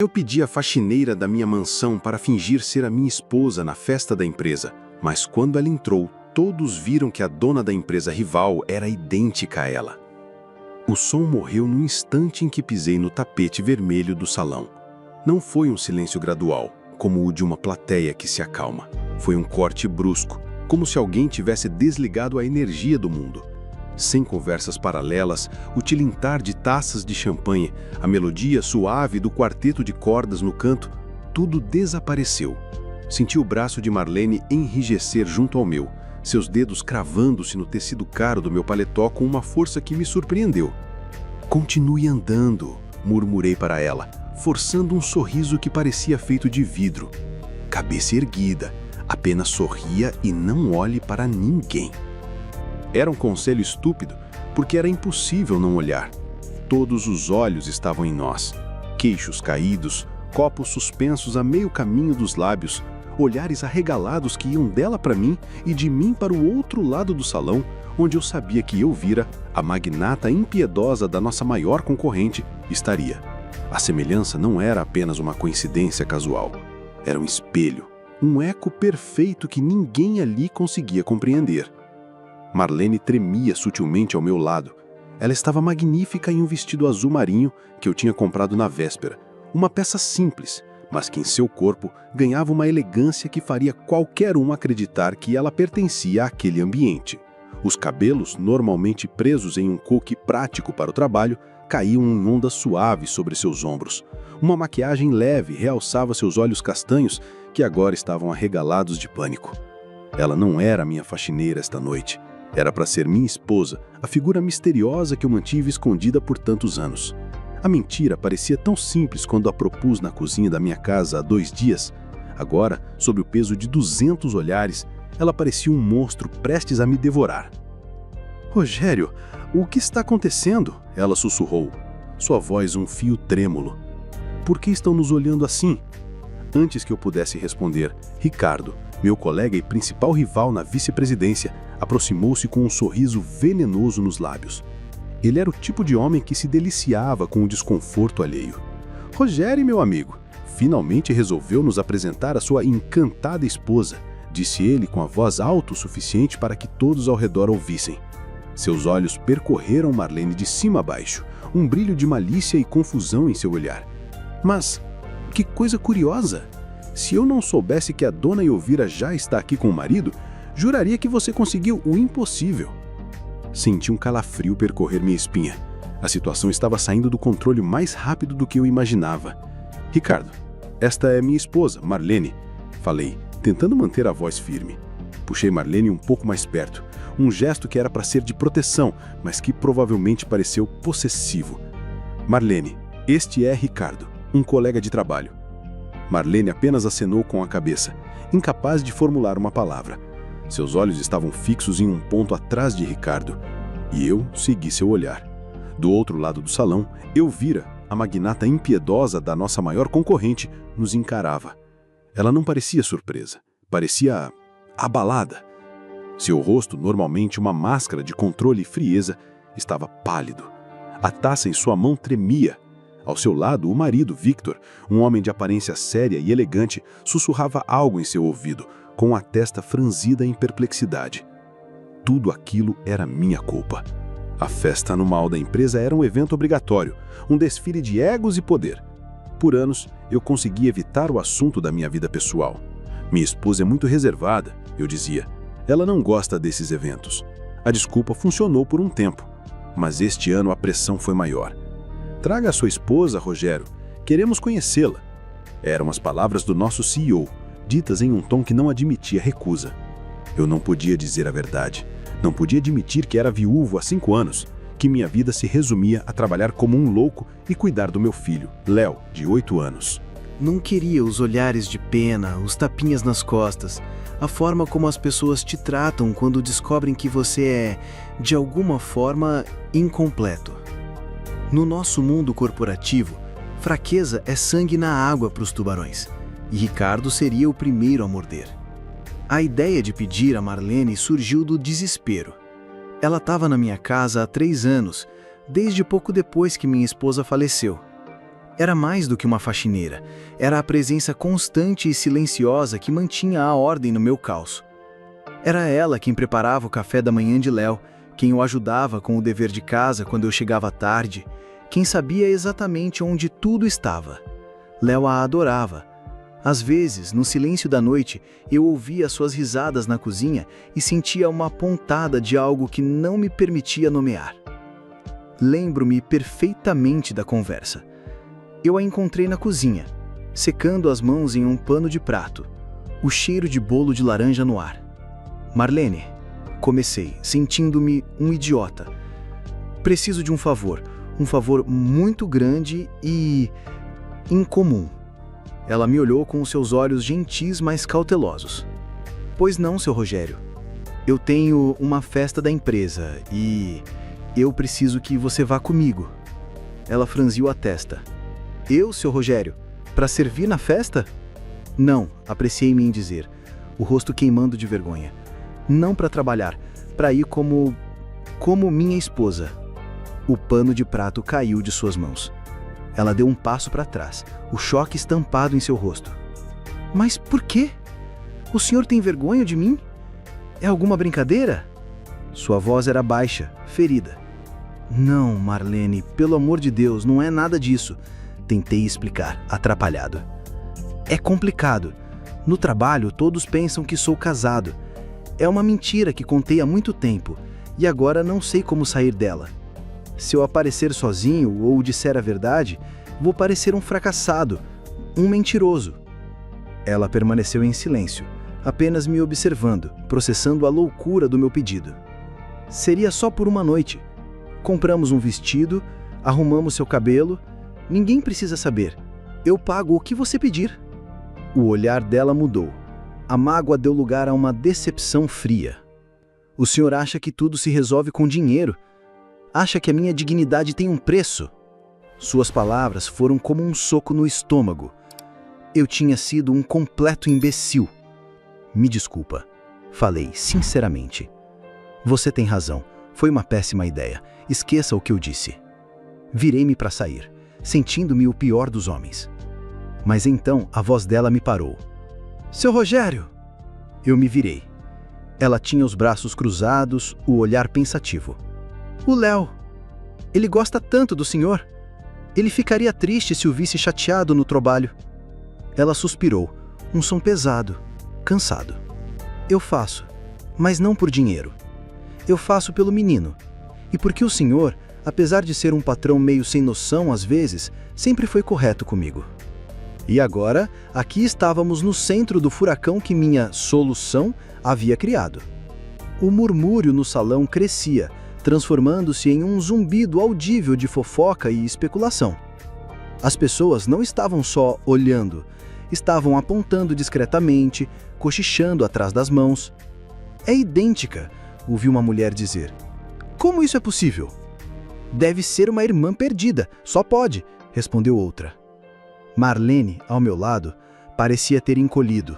Eu pedi à faxineira da minha mansão para fingir ser a minha esposa na festa da empresa, mas quando ela entrou, todos viram que a dona da empresa rival era idêntica a ela. O som morreu no instante em que pisei no tapete vermelho do salão. Não foi um silêncio gradual, como o de uma plateia que se acalma. Foi um corte brusco, como se alguém tivesse desligado a energia do mundo. Sem conversas paralelas, o tilintar de taças de champanhe, a melodia suave do quarteto de cordas no canto, tudo desapareceu. Senti o braço de Marlene enrijecer junto ao meu, seus dedos cravando-se no tecido caro do meu paletó com uma força que me surpreendeu. "Continue andando", murmurei para ela, forçando um sorriso que parecia feito de vidro. Cabeça erguida, apenas sorria e não olhe para ninguém. Era um conselho estúpido, porque era impossível não olhar. Todos os olhos estavam em nós. Queixos caídos, copos suspensos a meio caminho dos lábios, olhares arregalados que iam dela para mim e de mim para o outro lado do salão, onde eu sabia que eu vira, a magnata impiedosa da nossa maior concorrente, estaria. A semelhança não era apenas uma coincidência casual. Era um espelho, um eco perfeito que ninguém ali conseguia compreender. Marlene tremia sutilmente ao meu lado. Ela estava magnífica em um vestido azul marinho que eu tinha comprado na véspera. Uma peça simples, mas que em seu corpo ganhava uma elegância que faria qualquer um acreditar que ela pertencia àquele ambiente. Os cabelos, normalmente presos em um coque prático para o trabalho, caíam em ondas suaves sobre seus ombros. Uma maquiagem leve realçava seus olhos castanhos, que agora estavam arregalados de pânico. Ela não era minha faxineira esta noite. Era para ser minha esposa, a figura misteriosa que eu mantive escondida por tantos anos. A mentira parecia tão simples quando a propus na cozinha da minha casa há 2 dias. Agora, sob o peso de 200 olhares, ela parecia um monstro prestes a me devorar. "Rogério, o que está acontecendo?" ela sussurrou, sua voz um fio trêmulo. "Por que estão nos olhando assim?" Antes que eu pudesse responder, Ricardo, meu colega e principal rival na vice-presidência, aproximou-se com um sorriso venenoso nos lábios. Ele era o tipo de homem que se deliciava com o desconforto alheio. "Rogério, meu amigo, finalmente resolveu nos apresentar a sua encantada esposa", disse ele com a voz alta o suficiente para que todos ao redor ouvissem. Seus olhos percorreram Marlene de cima a baixo, um brilho de malícia e confusão em seu olhar. "Mas, que coisa curiosa! Se eu não soubesse que a dona Elvira já está aqui com o marido, juraria que você conseguiu o impossível." Senti um calafrio percorrer minha espinha. A situação estava saindo do controle mais rápido do que eu imaginava. "Ricardo, esta é minha esposa, Marlene", falei, tentando manter a voz firme. Puxei Marlene um pouco mais perto, um gesto que era para ser de proteção, mas que provavelmente pareceu possessivo. "Marlene, este é Ricardo, um colega de trabalho." Marlene apenas acenou com a cabeça, incapaz de formular uma palavra. Seus olhos estavam fixos em um ponto atrás de Ricardo, e eu segui seu olhar. Do outro lado do salão, Elvira, a magnata impiedosa da nossa maior concorrente, nos encarava. Ela não parecia surpresa, parecia abalada. Seu rosto, normalmente uma máscara de controle e frieza, estava pálido. A taça em sua mão tremia. Ao seu lado, o marido, Victor, um homem de aparência séria e elegante, sussurrava algo em seu ouvido, com a testa franzida em perplexidade. Tudo aquilo era minha culpa. A festa anual da empresa era um evento obrigatório, um desfile de egos e poder. Por anos, eu consegui evitar o assunto da minha vida pessoal. "Minha esposa é muito reservada", eu dizia. "Ela não gosta desses eventos." A desculpa funcionou por um tempo, mas este ano a pressão foi maior. "Traga a sua esposa, Rogério. Queremos conhecê-la." Eram as palavras do nosso CEO, ditas em um tom que não admitia recusa. Eu não podia dizer a verdade. Não podia admitir que era viúvo há 5 anos, que minha vida se resumia a trabalhar como um louco e cuidar do meu filho, Léo, de 8 anos. Não queria os olhares de pena, os tapinhas nas costas, a forma como as pessoas te tratam quando descobrem que você é, de alguma forma, incompleto. No nosso mundo corporativo, fraqueza é sangue na água para os tubarões, e Ricardo seria o primeiro a morder. A ideia de pedir a Marlene surgiu do desespero. Ela estava na minha casa há 3 anos, desde pouco depois que minha esposa faleceu. Era mais do que uma faxineira. Era a presença constante e silenciosa que mantinha a ordem no meu caos. Era ela quem preparava o café da manhã de Léo, quem o ajudava com o dever de casa quando eu chegava tarde, quem sabia exatamente onde tudo estava. Léo a adorava. Às vezes, no silêncio da noite, eu ouvia suas risadas na cozinha e sentia uma pontada de algo que não me permitia nomear. Lembro-me perfeitamente da conversa. Eu a encontrei na cozinha, secando as mãos em um pano de prato, o cheiro de bolo de laranja no ar. Marlene, comecei, sentindo-me um idiota. Preciso de um favor muito grande e incomum. Ela me olhou com os seus olhos gentis, mas cautelosos. Pois não, seu Rogério. Eu tenho uma festa da empresa e eu preciso que você vá comigo. Ela franziu a testa. Eu, seu Rogério, para servir na festa? Não, apreciei-me em dizer, o rosto queimando de vergonha. Não para trabalhar, para ir como minha esposa. O pano de prato caiu de suas mãos. Ela deu um passo para trás, o choque estampado em seu rosto. Mas por quê? O senhor tem vergonha de mim? É alguma brincadeira? Sua voz era baixa, ferida. Não, Marlene, pelo amor de Deus, não é nada disso. Tentei explicar, atrapalhado. É complicado. No trabalho, todos pensam que sou casado. É uma mentira que contei há muito tempo, e agora não sei como sair dela. Se eu aparecer sozinho ou disser a verdade, vou parecer um fracassado, um mentiroso. Ela permaneceu em silêncio, apenas me observando, processando a loucura do meu pedido. Seria só por uma noite. Compramos um vestido, arrumamos seu cabelo. Ninguém precisa saber. Eu pago o que você pedir. O olhar dela mudou. A mágoa deu lugar a uma decepção fria. O senhor acha que tudo se resolve com dinheiro? Acha que a minha dignidade tem um preço? Suas palavras foram como um soco no estômago. Eu tinha sido um completo imbecil. Me desculpa. Falei sinceramente. Você tem razão. Foi uma péssima ideia. Esqueça o que eu disse. Virei-me para sair, sentindo-me o pior dos homens. Mas então a voz dela me parou. Seu Rogério! Eu me virei. Ela tinha os braços cruzados, o olhar pensativo. O Léo. Ele gosta tanto do senhor. Ele ficaria triste se o visse chateado no trabalho. Ela suspirou, um som pesado, cansado. Eu faço, mas não por dinheiro. Eu faço pelo menino. E porque o senhor, apesar de ser um patrão meio sem noção às vezes, sempre foi correto comigo. E agora, aqui estávamos no centro do furacão que minha solução havia criado. O murmúrio no salão crescia, transformando-se em um zumbido audível de fofoca e especulação. As pessoas não estavam só olhando, estavam apontando discretamente, cochichando atrás das mãos. É idêntica, ouvi uma mulher dizer. Como isso é possível? Deve ser uma irmã perdida, só pode, respondeu outra. Marlene, ao meu lado, parecia ter encolhido.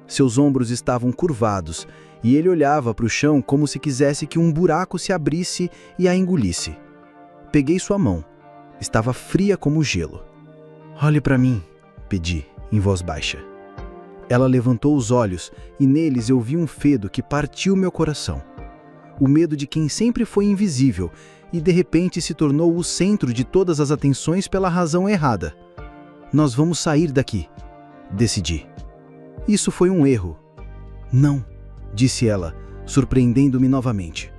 Seus ombros estavam curvados e ele olhava para o chão como se quisesse que um buraco se abrisse e a engolisse. Peguei sua mão. Estava fria como gelo. Olhe para mim, pedi, em voz baixa. Ela levantou os olhos e neles eu vi um medo que partiu meu coração. O medo de quem sempre foi invisível e de repente se tornou o centro de todas as atenções pela razão errada. Nós vamos sair daqui, decidi. Isso foi um erro. Não, disse ela, surpreendendo-me novamente.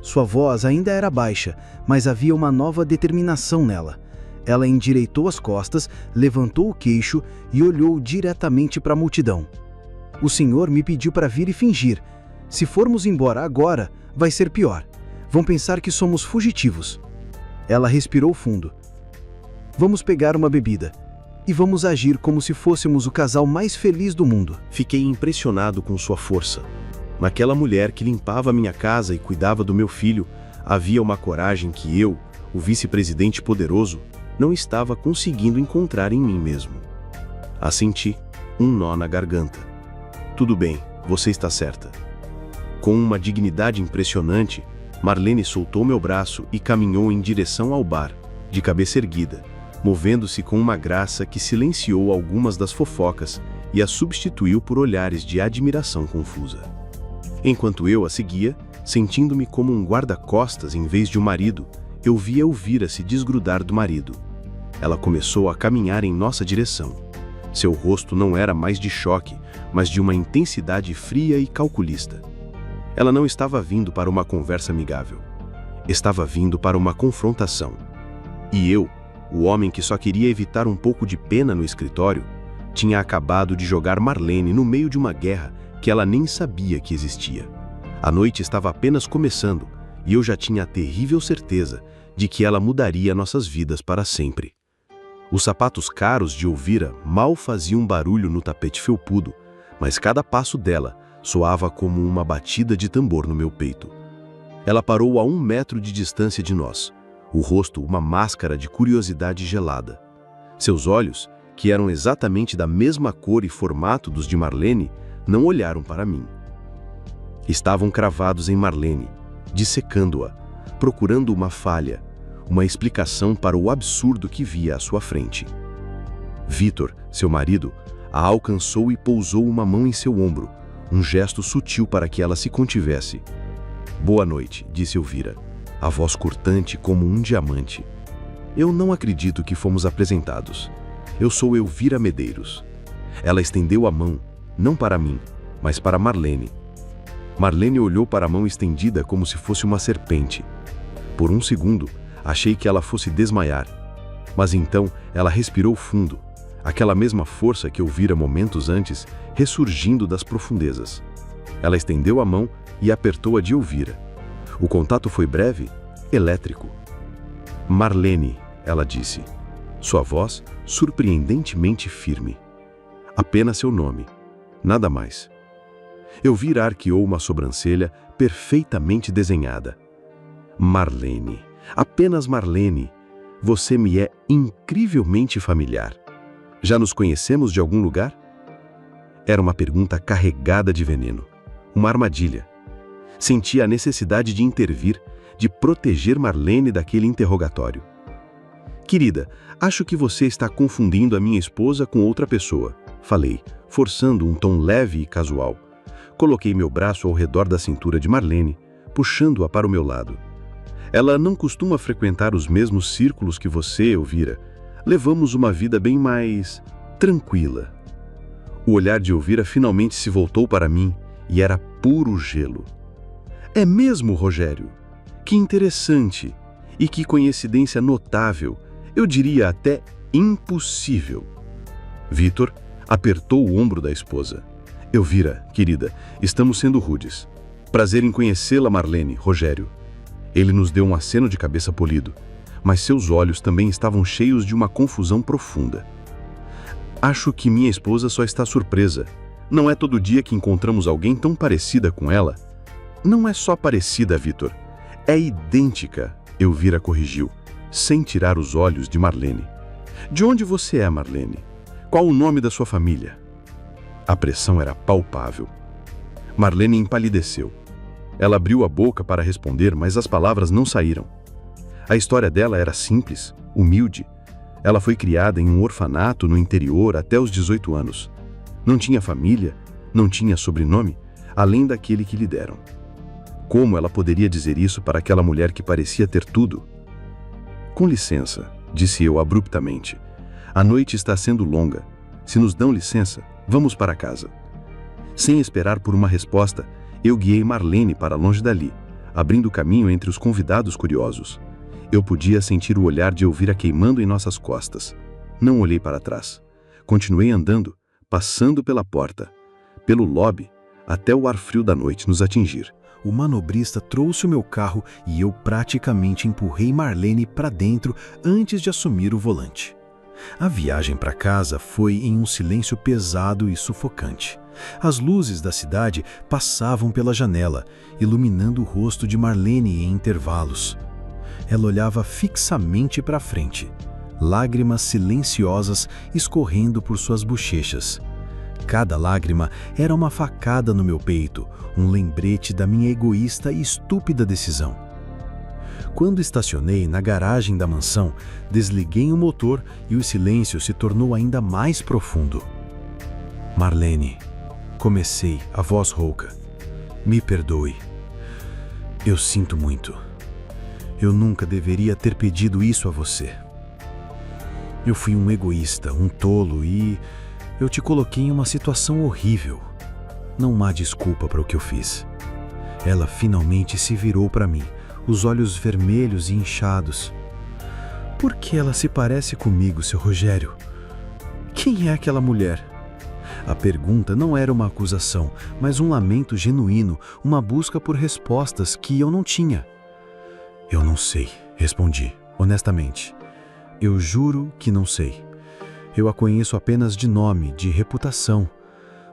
Sua voz ainda era baixa, mas havia uma nova determinação nela. Ela endireitou as costas, levantou o queixo e olhou diretamente para a multidão. O senhor me pediu para vir e fingir. Se formos embora agora, vai ser pior. Vão pensar que somos fugitivos. Ela respirou fundo. Vamos pegar uma bebida. E vamos agir como se fôssemos o casal mais feliz do mundo. Fiquei impressionado com sua força. Naquela mulher que limpava minha casa e cuidava do meu filho, havia uma coragem que eu, o vice-presidente poderoso, não estava conseguindo encontrar em mim mesmo. Assenti, um nó na garganta. Tudo bem, você está certa. Com uma dignidade impressionante, Marlene soltou meu braço e caminhou em direção ao bar, de cabeça erguida, movendo-se com uma graça que silenciou algumas das fofocas e a substituiu por olhares de admiração confusa. Enquanto eu a seguia, sentindo-me como um guarda-costas em vez de um marido, eu via Elvira se desgrudar do marido. Ela começou a caminhar em nossa direção. Seu rosto não era mais de choque, mas de uma intensidade fria e calculista. Ela não estava vindo para uma conversa amigável. Estava vindo para uma confrontação. E eu, o homem que só queria evitar um pouco de pena no escritório, tinha acabado de jogar Marlene no meio de uma guerra que ela nem sabia que existia. A noite estava apenas começando e eu já tinha a terrível certeza de que ela mudaria nossas vidas para sempre. Os sapatos caros de Elvira mal faziam barulho no tapete felpudo, mas cada passo dela soava como uma batida de tambor no meu peito. Ela parou a 1 metro de distância de nós, o rosto uma máscara de curiosidade gelada. Seus olhos, que eram exatamente da mesma cor e formato dos de Marlene, não olharam para mim. Estavam cravados em Marlene, dissecando-a, procurando uma falha, uma explicação para o absurdo que via à sua frente. Vítor, seu marido, a alcançou e pousou uma mão em seu ombro, um gesto sutil para que ela se contivesse. "Boa noite", disse Elvira, a voz cortante como um diamante. "Eu não acredito que fomos apresentados. Eu sou Elvira Medeiros." Ela estendeu a mão, não para mim, mas para Marlene. Marlene olhou para a mão estendida como se fosse uma serpente. Por um segundo, achei que ela fosse desmaiar. Mas então ela respirou fundo, aquela mesma força que eu vira momentos antes, ressurgindo das profundezas. Ela estendeu a mão e apertou a de Elvira. O contato foi breve, elétrico. "Marlene", ela disse, sua voz surpreendentemente firme. Apenas seu nome, nada mais. Elvira arqueou uma sobrancelha perfeitamente desenhada. "Marlene, apenas Marlene, você me é incrivelmente familiar. Já nos conhecemos de algum lugar?" Era uma pergunta carregada de veneno, uma armadilha. Sentia a necessidade de intervir, de proteger Marlene daquele interrogatório. "Querida, acho que você está confundindo a minha esposa com outra pessoa", falei, forçando um tom leve e casual. Coloquei meu braço ao redor da cintura de Marlene, puxando-a para o meu lado. "Ela não costuma frequentar os mesmos círculos que você, Elvira. Levamos uma vida bem mais tranquila." O olhar de Elvira finalmente se voltou para mim e era puro gelo. "É mesmo, Rogério? Que interessante! E que coincidência notável, eu diria até impossível." Vítor apertou o ombro da esposa. "Elvira, querida, estamos sendo rudes. Prazer em conhecê-la, Marlene, Rogério." Ele nos deu um aceno de cabeça polido, mas seus olhos também estavam cheios de uma confusão profunda. "Acho que minha esposa só está surpresa. Não é todo dia que encontramos alguém tão parecida com ela." "Não é só parecida, Vítor. É idêntica", Elvira corrigiu, sem tirar os olhos de Marlene. "De onde você é, Marlene? Qual o nome da sua família?" A pressão era palpável. Marlene empalideceu. Ela abriu a boca para responder, mas as palavras não saíram. A história dela era simples, humilde. Ela foi criada em um orfanato no interior até os 18 anos. Não tinha família, não tinha sobrenome, além daquele que lhe deram. Como ela poderia dizer isso para aquela mulher que parecia ter tudo? "Com licença", disse eu abruptamente. "A noite está sendo longa. Se nos dão licença, vamos para casa." Sem esperar por uma resposta, eu guiei Marlene para longe dali, abrindo caminho entre os convidados curiosos. Eu podia sentir o olhar de Elvira queimando em nossas costas. Não olhei para trás. Continuei andando, passando pela porta, pelo lobby, até o ar frio da noite nos atingir. O manobrista trouxe o meu carro e eu praticamente empurrei Marlene para dentro antes de assumir o volante. A viagem para casa foi em um silêncio pesado e sufocante. As luzes da cidade passavam pela janela, iluminando o rosto de Marlene em intervalos. Ela olhava fixamente para frente, lágrimas silenciosas escorrendo por suas bochechas. Cada lágrima era uma facada no meu peito, um lembrete da minha egoísta e estúpida decisão. Quando estacionei na garagem da mansão, desliguei o motor e o silêncio se tornou ainda mais profundo. Marlene, comecei, a voz rouca. Me perdoe. Eu sinto muito. Eu nunca deveria ter pedido isso a você. Eu fui um egoísta, um tolo e eu te coloquei em uma situação horrível. Não há desculpa para o que eu fiz. Ela finalmente se virou para mim, os olhos vermelhos e inchados. Por que ela se parece comigo, seu Rogério? Quem é aquela mulher? A pergunta não era uma acusação, mas um lamento genuíno, uma busca por respostas que eu não tinha. Eu não sei, respondi, honestamente. Eu juro que não sei. Eu a conheço apenas de nome, de reputação.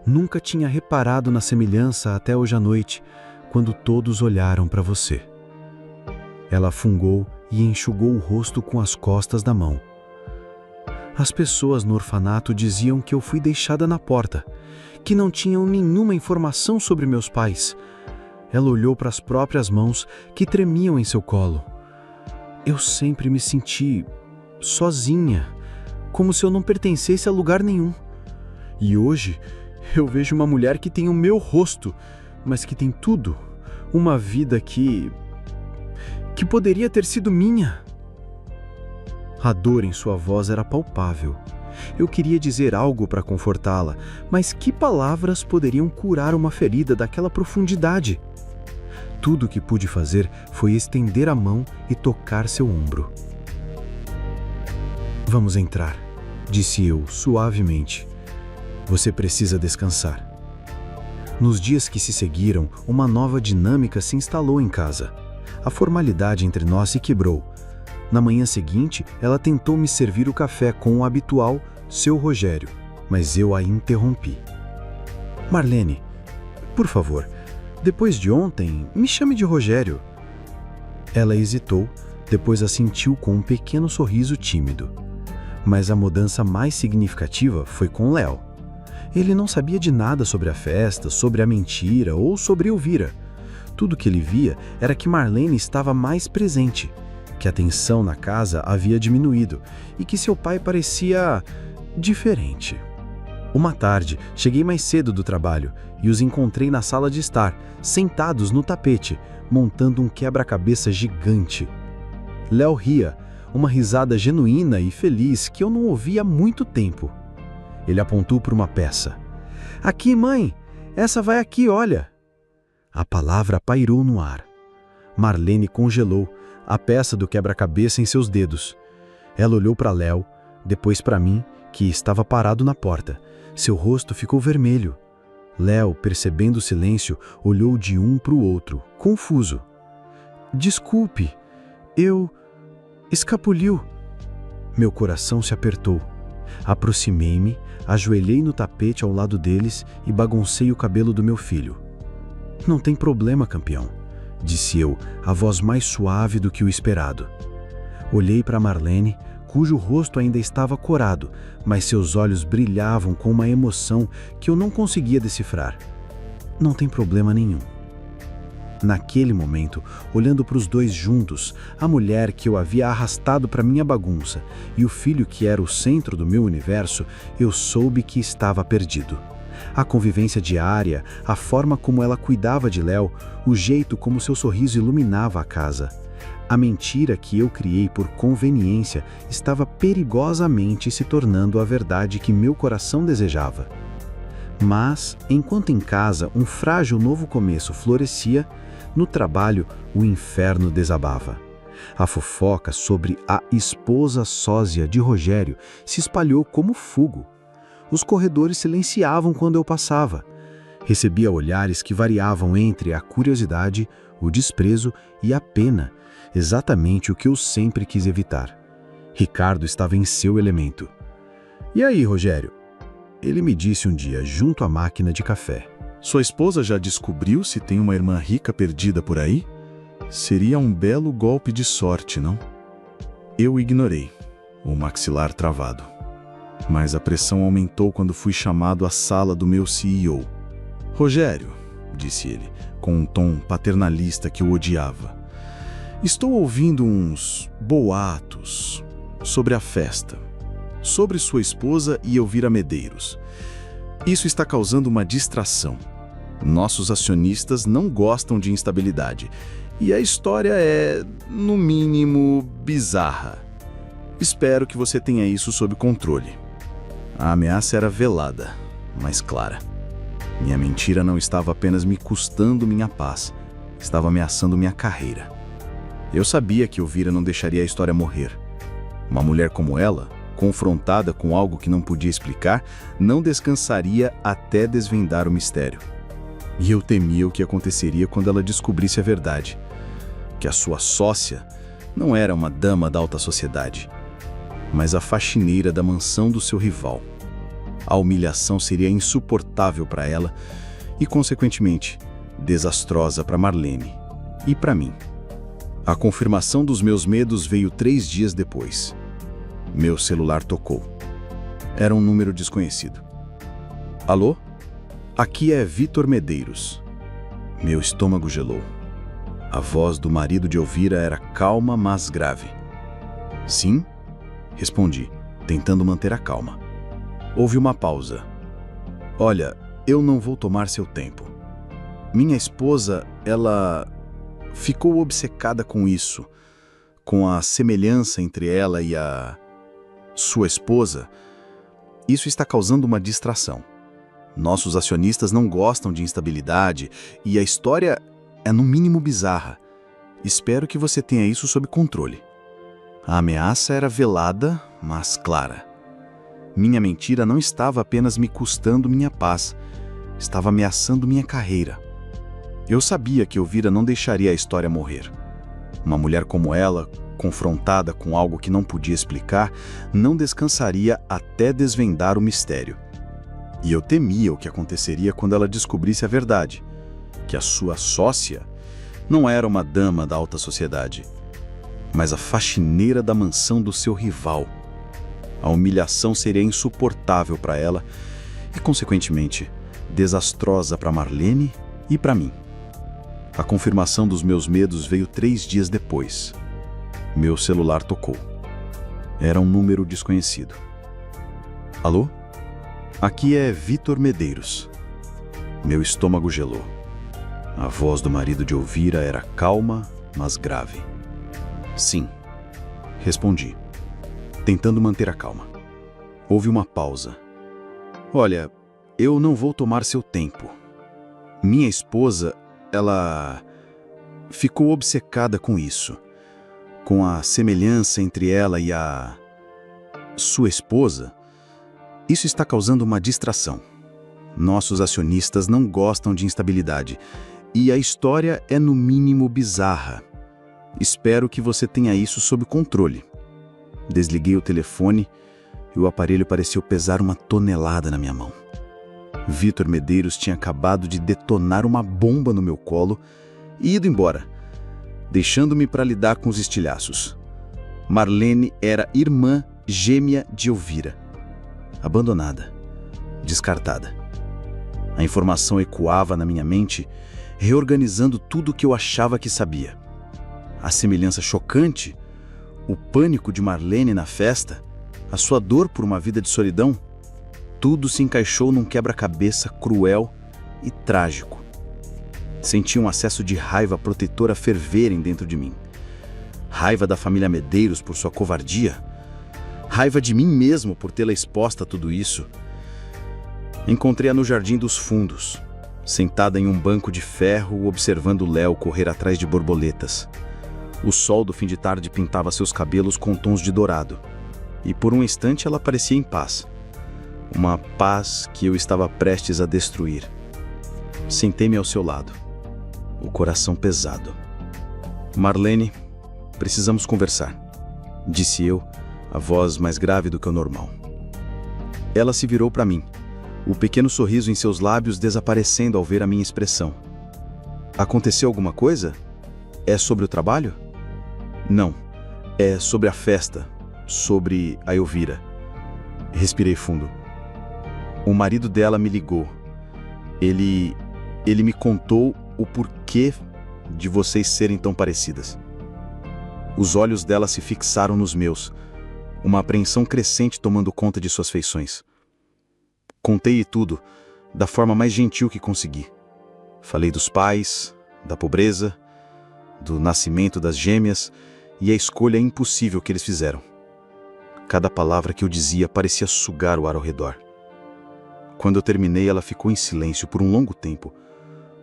Nunca tinha reparado na semelhança até hoje à noite, quando todos olharam para você. Ela fungou e enxugou o rosto com as costas da mão. As pessoas no orfanato diziam que eu fui deixada na porta, que não tinham nenhuma informação sobre meus pais. Ela olhou para as próprias mãos que tremiam em seu colo. Eu sempre me senti sozinha, como se eu não pertencesse a lugar nenhum. E hoje eu vejo uma mulher que tem o meu rosto, mas que tem tudo, uma vida que poderia ter sido minha. A dor em sua voz era palpável. Eu queria dizer algo para confortá-la, mas que palavras poderiam curar uma ferida daquela profundidade? Tudo o que pude fazer foi estender a mão e tocar seu ombro. Vamos entrar, disse eu suavemente. Você precisa descansar. Nos dias que se seguiram, uma nova dinâmica se instalou em casa. A formalidade entre nós se quebrou. Na manhã seguinte, ela tentou me servir o café com o habitual seu Rogério, mas eu a interrompi. Marlene, por favor, depois de ontem, me chame de Rogério. Ela hesitou, depois assentiu com um pequeno sorriso tímido. Mas a mudança mais significativa foi com Léo. Ele não sabia de nada sobre a festa, sobre a mentira ou sobre Elvira. Tudo que ele via era que Marlene estava mais presente, que a tensão na casa havia diminuído e que seu pai parecia diferente. Uma tarde, cheguei mais cedo do trabalho e os encontrei na sala de estar, sentados no tapete, montando um quebra-cabeça gigante. Léo ria, uma risada genuína e feliz que eu não ouvia há muito tempo. Ele apontou para uma peça. Aqui, mãe! Essa vai aqui, olha! A palavra pairou no ar. Marlene congelou a peça do quebra-cabeça em seus dedos. Ela olhou para Léo, depois para mim, que estava parado na porta. Seu rosto ficou vermelho. Léo, percebendo o silêncio, olhou de um para o outro, confuso. Desculpe, escapuliu. Meu coração se apertou. Aproximei-me, ajoelhei no tapete ao lado deles e baguncei o cabelo do meu filho. Não tem problema, campeão, disse eu, a voz mais suave do que o esperado. Olhei para Marlene, cujo rosto ainda estava corado, mas seus olhos brilhavam com uma emoção que eu não conseguia decifrar. Não tem problema nenhum. Naquele momento, olhando para os dois juntos, a mulher que eu havia arrastado para minha bagunça e o filho que era o centro do meu universo, eu soube que estava perdido. A convivência diária, a forma como ela cuidava de Léo, o jeito como seu sorriso iluminava a casa. A mentira que eu criei por conveniência estava perigosamente se tornando a verdade que meu coração desejava. Mas, enquanto em casa um frágil novo começo florescia, no trabalho o inferno desabava. A fofoca sobre a esposa sósia de Rogério se espalhou como fogo. Os corredores silenciavam quando eu passava. Recebia olhares que variavam entre a curiosidade, o desprezo e a pena, exatamente o que eu sempre quis evitar. Ricardo estava em seu elemento. E aí, Rogério? Ele me disse um dia, junto à máquina de café. Sua esposa já descobriu se tem uma irmã rica perdida por aí? Seria um belo golpe de sorte, não? Eu ignorei, o maxilar travado. Mas a pressão aumentou quando fui chamado à sala do meu CEO. Rogério, disse ele, com um tom paternalista que eu odiava. Estou ouvindo uns boatos sobre a festa, sobre sua esposa e Elvira Medeiros. Isso está causando uma distração. Nossos acionistas não gostam de instabilidade e a história é, no mínimo, bizarra. Espero que você tenha isso sob controle. A ameaça era velada, mas clara. Minha mentira não estava apenas me custando minha paz, estava ameaçando minha carreira. Eu sabia que Elvira não deixaria a história morrer. Uma mulher como ela, confrontada com algo que não podia explicar, não descansaria até desvendar o mistério. E eu temia o que aconteceria quando ela descobrisse a verdade. Que a sua sócia não era uma dama da alta sociedade, mas a faxineira da mansão do seu rival. A humilhação seria insuportável para ela e, consequentemente, desastrosa para Marlene e para mim. A confirmação dos meus medos veio 3 dias depois. Meu celular tocou. Era um número desconhecido. Alô? Aqui é Vitor Medeiros. Meu estômago gelou. A voz do marido de Elvira era calma, mas grave. Sim? Respondi, tentando manter a calma. Houve uma pausa. Olha, eu não vou tomar seu tempo. Minha esposa, ela ficou obcecada com isso, com a semelhança entre ela e a sua esposa. Isso está causando uma distração. Nossos acionistas não gostam de instabilidade e a história é no mínimo bizarra. Espero que você tenha isso sob controle. A ameaça era velada, mas clara. Minha mentira não estava apenas me custando minha paz, estava ameaçando minha carreira. Eu sabia que Elvira não deixaria a história morrer. Uma mulher como ela, confrontada com algo que não podia explicar, não descansaria até desvendar o mistério. E eu temia o que aconteceria quando ela descobrisse a verdade, que a sua sócia não era uma dama da alta sociedade, mas a faxineira da mansão do seu rival. A humilhação seria insuportável para ela e, consequentemente, desastrosa para Marlene e para mim. A confirmação dos meus medos veio 3 dias depois. Meu celular tocou. Era um número desconhecido. Alô? Aqui é Vitor Medeiros. Meu estômago gelou. A voz do marido de Elvira era calma, mas grave. Sim, respondi, tentando manter a calma. Houve uma pausa. Olha, eu não vou tomar seu tempo. Minha esposa, ela ficou obcecada com isso, com a semelhança entre ela e a sua esposa. Isso está causando uma distração. Nossos acionistas não gostam de instabilidade e a história é no mínimo bizarra. Espero que você tenha isso sob controle. Desliguei o telefone e o aparelho pareceu pesar 1 tonelada na minha mão. Vitor Medeiros tinha acabado de detonar uma bomba no meu colo e ido embora, deixando-me para lidar com os estilhaços. Marlene era irmã gêmea de Elvira. Abandonada, descartada. A informação ecoava na minha mente, reorganizando tudo o que eu achava que sabia. A semelhança chocante, o pânico de Marlene na festa, a sua dor por uma vida de solidão, tudo se encaixou num quebra-cabeça cruel e trágico. Senti um acesso de raiva protetora ferverem dentro de mim. Raiva da família Medeiros por sua covardia. Raiva de mim mesmo por tê-la exposta a tudo isso. Encontrei-a no Jardim dos Fundos, sentada em um banco de ferro, observando Léo correr atrás de borboletas. O sol do fim de tarde pintava seus cabelos com tons de dourado, e por um instante ela parecia em paz. Uma paz que eu estava prestes a destruir. Sentei-me ao seu lado, o coração pesado. Marlene, precisamos conversar, disse eu, a voz mais grave do que o normal. Ela se virou para mim, o pequeno sorriso em seus lábios desaparecendo ao ver a minha expressão. Aconteceu alguma coisa? É sobre o trabalho? Não, é sobre a festa, sobre a Elvira. Respirei fundo. O marido dela me ligou. Ele me contou o porquê de vocês serem tão parecidas. Os olhos dela se fixaram nos meus, uma apreensão crescente tomando conta de suas feições. Contei-lhe tudo, da forma mais gentil que consegui. Falei dos pais, da pobreza, do nascimento das gêmeas e a escolha impossível que eles fizeram. Cada palavra que eu dizia parecia sugar o ar ao redor. Quando eu terminei, ela ficou em silêncio por um longo tempo,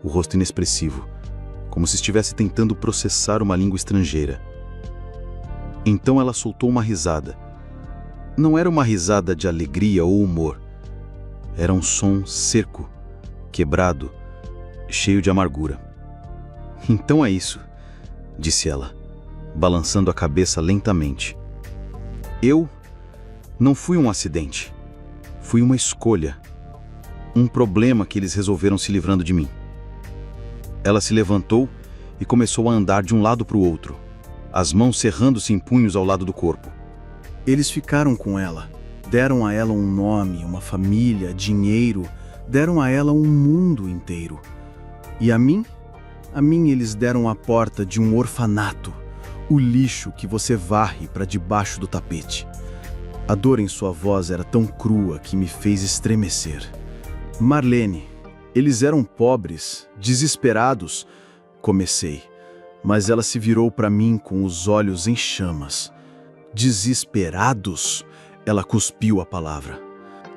o rosto inexpressivo, como se estivesse tentando processar uma língua estrangeira. Então ela soltou uma risada. Não era uma risada de alegria ou humor. Era um som seco, quebrado, cheio de amargura. Então é isso, disse ela, balançando a cabeça lentamente. Eu não fui um acidente. Fui uma escolha. Um problema que eles resolveram se livrando de mim. Ela se levantou e começou a andar de um lado para o outro, as mãos cerrando-se em punhos ao lado do corpo. Eles ficaram com ela, deram a ela um nome, uma família, dinheiro, deram a ela um mundo inteiro. E a mim eles deram a porta de um orfanato, o lixo que você varre para debaixo do tapete. A dor em sua voz era tão crua que me fez estremecer. Marlene, eles eram pobres, desesperados, comecei, mas ela se virou para mim com os olhos em chamas. Desesperados? Ela cuspiu a palavra.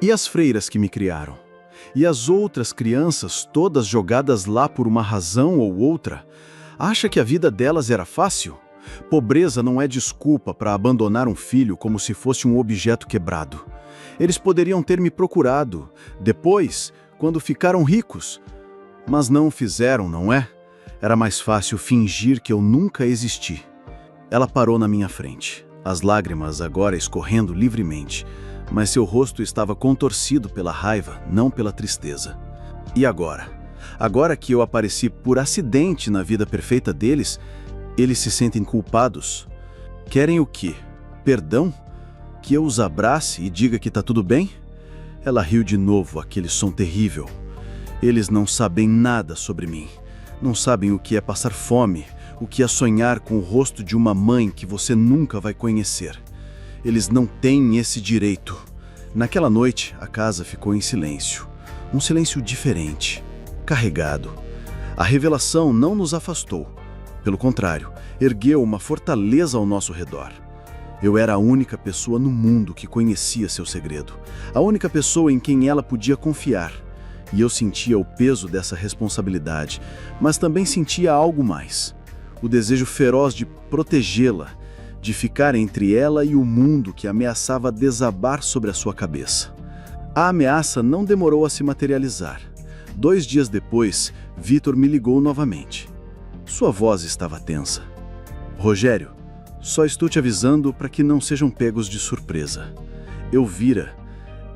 E as freiras que me criaram? E as outras crianças, todas jogadas lá por uma razão ou outra? Acha que a vida delas era fácil? Pobreza não é desculpa para abandonar um filho como se fosse um objeto quebrado. Eles poderiam ter me procurado, depois, quando ficaram ricos. Mas não o fizeram, não é? Era mais fácil fingir que eu nunca existi. Ela parou na minha frente, as lágrimas agora escorrendo livremente, mas seu rosto estava contorcido pela raiva, não pela tristeza. E agora? Agora que eu apareci por acidente na vida perfeita deles, eles se sentem culpados. Querem o quê? Perdão? Que eu os abrace e diga que tá tudo bem? Ela riu de novo, aquele som terrível. Eles não sabem nada sobre mim. Não sabem o que é passar fome, o que é sonhar com o rosto de uma mãe que você nunca vai conhecer. Eles não têm esse direito. Naquela noite, a casa ficou em silêncio. Um silêncio diferente, carregado. A revelação não nos afastou. Pelo contrário, ergueu uma fortaleza ao nosso redor. Eu era a única pessoa no mundo que conhecia seu segredo, a única pessoa em quem ela podia confiar. E eu sentia o peso dessa responsabilidade, mas também sentia algo mais. O desejo feroz de protegê-la, de ficar entre ela e o mundo que ameaçava desabar sobre a sua cabeça. A ameaça não demorou a se materializar. 2 dias depois, Vitor me ligou novamente. Sua voz estava tensa. Rogério, só estou te avisando para que não sejam pegos de surpresa. Elvira,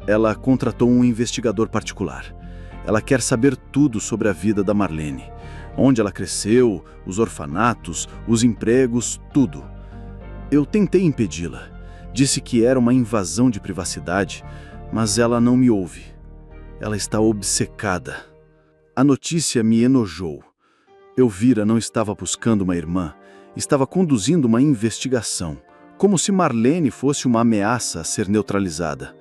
ela contratou um investigador particular. Ela quer saber tudo sobre a vida da Marlene. Onde ela cresceu, os orfanatos, os empregos, tudo. Eu tentei impedi-la. Disse que era uma invasão de privacidade, mas ela não me ouve. Ela está obcecada. A notícia me enojou. Elvira não estava buscando uma irmã, estava conduzindo uma investigação, como se Marlene fosse uma ameaça a ser neutralizada.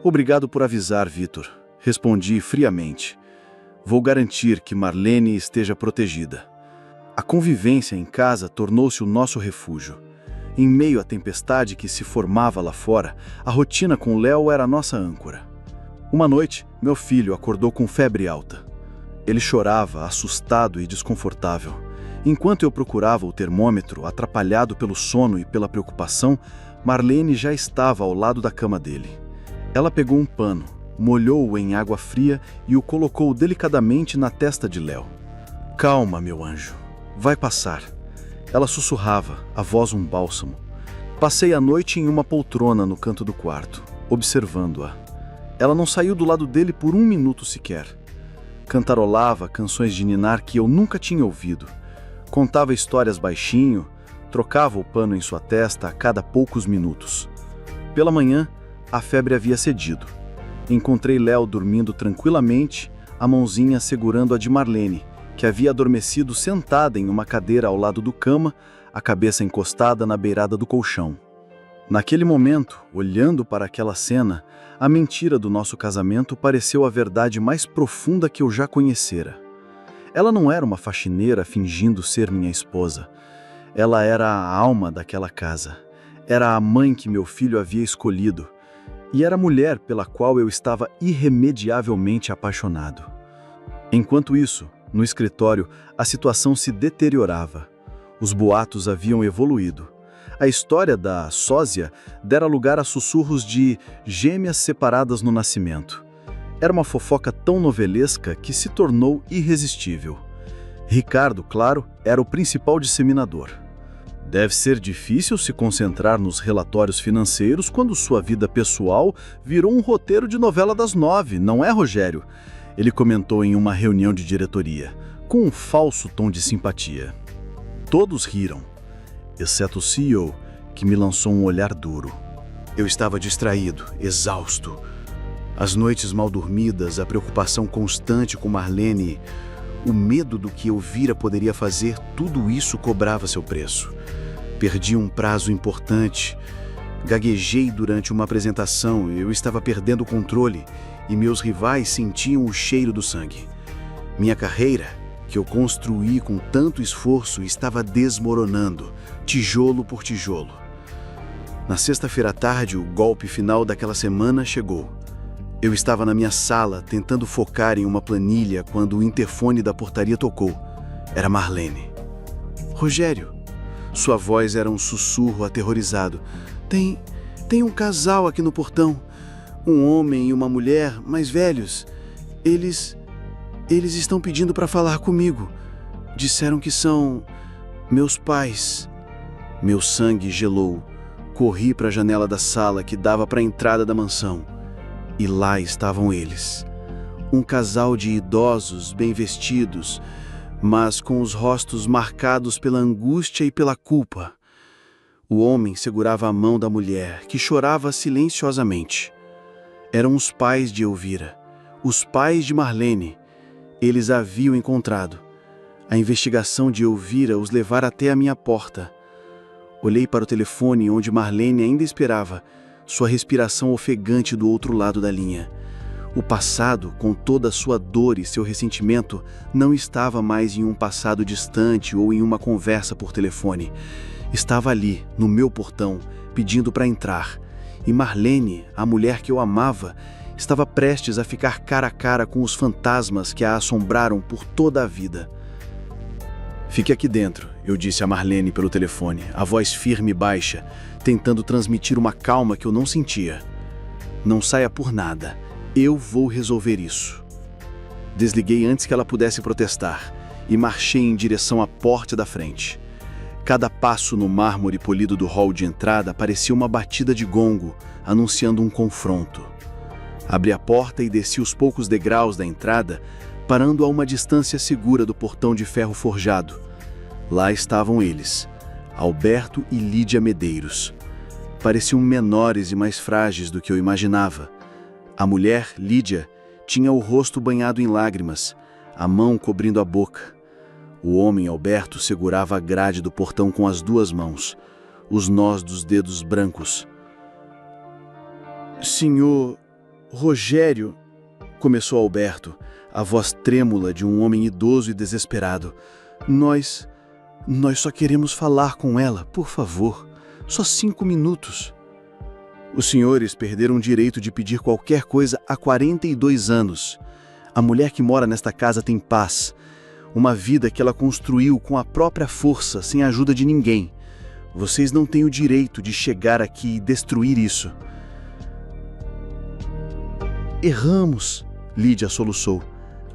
Obrigado por avisar, Vitor. Respondi friamente. Vou garantir que Marlene esteja protegida. A convivência em casa tornou-se o nosso refúgio. Em meio à tempestade que se formava lá fora, a rotina com Léo era a nossa âncora. Uma noite, meu filho acordou com febre alta. Ele chorava, assustado e desconfortável. Enquanto eu procurava o termômetro, atrapalhado pelo sono e pela preocupação, Marlene já estava ao lado da cama dele. Ela pegou um pano, molhou-o em água fria e o colocou delicadamente na testa de Léo. Calma, meu anjo. Vai passar. Ela sussurrava, a voz um bálsamo. Passei a noite em uma poltrona no canto do quarto, observando-a. Ela não saiu do lado dele por 1 minuto sequer. Cantarolava canções de ninar que eu nunca tinha ouvido. Contava histórias baixinho, trocava o pano em sua testa a cada poucos minutos. Pela manhã, a febre havia cedido. Encontrei Léo dormindo tranquilamente, a mãozinha segurando a de Marlene, que havia adormecido sentada em uma cadeira ao lado do cama, a cabeça encostada na beirada do colchão. Naquele momento, olhando para aquela cena, a mentira do nosso casamento pareceu a verdade mais profunda que eu já conhecera. Ela não era uma faxineira fingindo ser minha esposa. Ela era a alma daquela casa. Era a mãe que meu filho havia escolhido. E era a mulher pela qual eu estava irremediavelmente apaixonado. Enquanto isso, no escritório, a situação se deteriorava. Os boatos haviam evoluído. A história da sósia dera lugar a sussurros de gêmeas separadas no nascimento. Era uma fofoca tão novelesca que se tornou irresistível. Ricardo, claro, era o principal disseminador. Deve ser difícil se concentrar nos relatórios financeiros quando sua vida pessoal virou um roteiro de novela das 9, não é, Rogério? Ele comentou em uma reunião de diretoria, com um falso tom de simpatia. Todos riram, exceto o CEO, que me lançou um olhar duro. Eu estava distraído, exausto. As noites mal dormidas, a preocupação constante com Marlene, o medo do que eu vira poderia fazer, tudo isso cobrava seu preço. Perdi um prazo importante. Gaguejei durante uma apresentação, eu estava perdendo o controle e meus rivais sentiam o cheiro do sangue. Minha carreira, que eu construí com tanto esforço, estava desmoronando, tijolo por tijolo. Na sexta-feira à tarde, o golpe final daquela semana chegou. Eu estava na minha sala, tentando focar em uma planilha, quando o interfone da portaria tocou. Era Marlene. Rogério. Sua voz era um sussurro aterrorizado. Tem um casal aqui no portão. Um homem e uma mulher, mais velhos. Eles estão pedindo para falar comigo. Disseram que são meus pais. Meu sangue gelou. Corri para a janela da sala que dava para a entrada da mansão. E lá estavam eles. Um casal de idosos, bem vestidos, mas com os rostos marcados pela angústia e pela culpa. O homem segurava a mão da mulher, que chorava silenciosamente. Eram os pais de Elvira, os pais de Marlene. Eles a haviam encontrado. A investigação de Elvira os levara até a minha porta. Olhei para o telefone onde Marlene ainda esperava, sua respiração ofegante do outro lado da linha. O passado, com toda a sua dor e seu ressentimento, não estava mais em um passado distante ou em uma conversa por telefone. Estava ali, no meu portão, pedindo para entrar. E Marlene, a mulher que eu amava, estava prestes a ficar cara a cara com os fantasmas que a assombraram por toda a vida. "Fique aqui dentro", eu disse a Marlene pelo telefone, a voz firme e baixa, tentando transmitir uma calma que eu não sentia. "Não saia por nada. Eu vou resolver isso." Desliguei antes que ela pudesse protestar e marchei em direção à porta da frente. Cada passo no mármore polido do hall de entrada parecia uma batida de gongo, anunciando um confronto. Abri a porta e desci os poucos degraus da entrada, parando a uma distância segura do portão de ferro forjado. Lá estavam eles, Alberto e Lídia Medeiros. Pareciam menores e mais frágeis do que eu imaginava. A mulher, Lídia, tinha o rosto banhado em lágrimas, a mão cobrindo a boca. O homem, Alberto, segurava a grade do portão com as duas mãos, os nós dos dedos brancos. "Senhor Rogério", começou Alberto, a voz trêmula de um homem idoso e desesperado. Nós só queremos falar com ela, por favor. Só 5 minutos." "Os senhores perderam o direito de pedir qualquer coisa há 42 anos. A mulher que mora nesta casa tem paz. Uma vida que ela construiu com a própria força, sem a ajuda de ninguém. Vocês não têm o direito de chegar aqui e destruir isso." "Erramos", Lídia soluçou,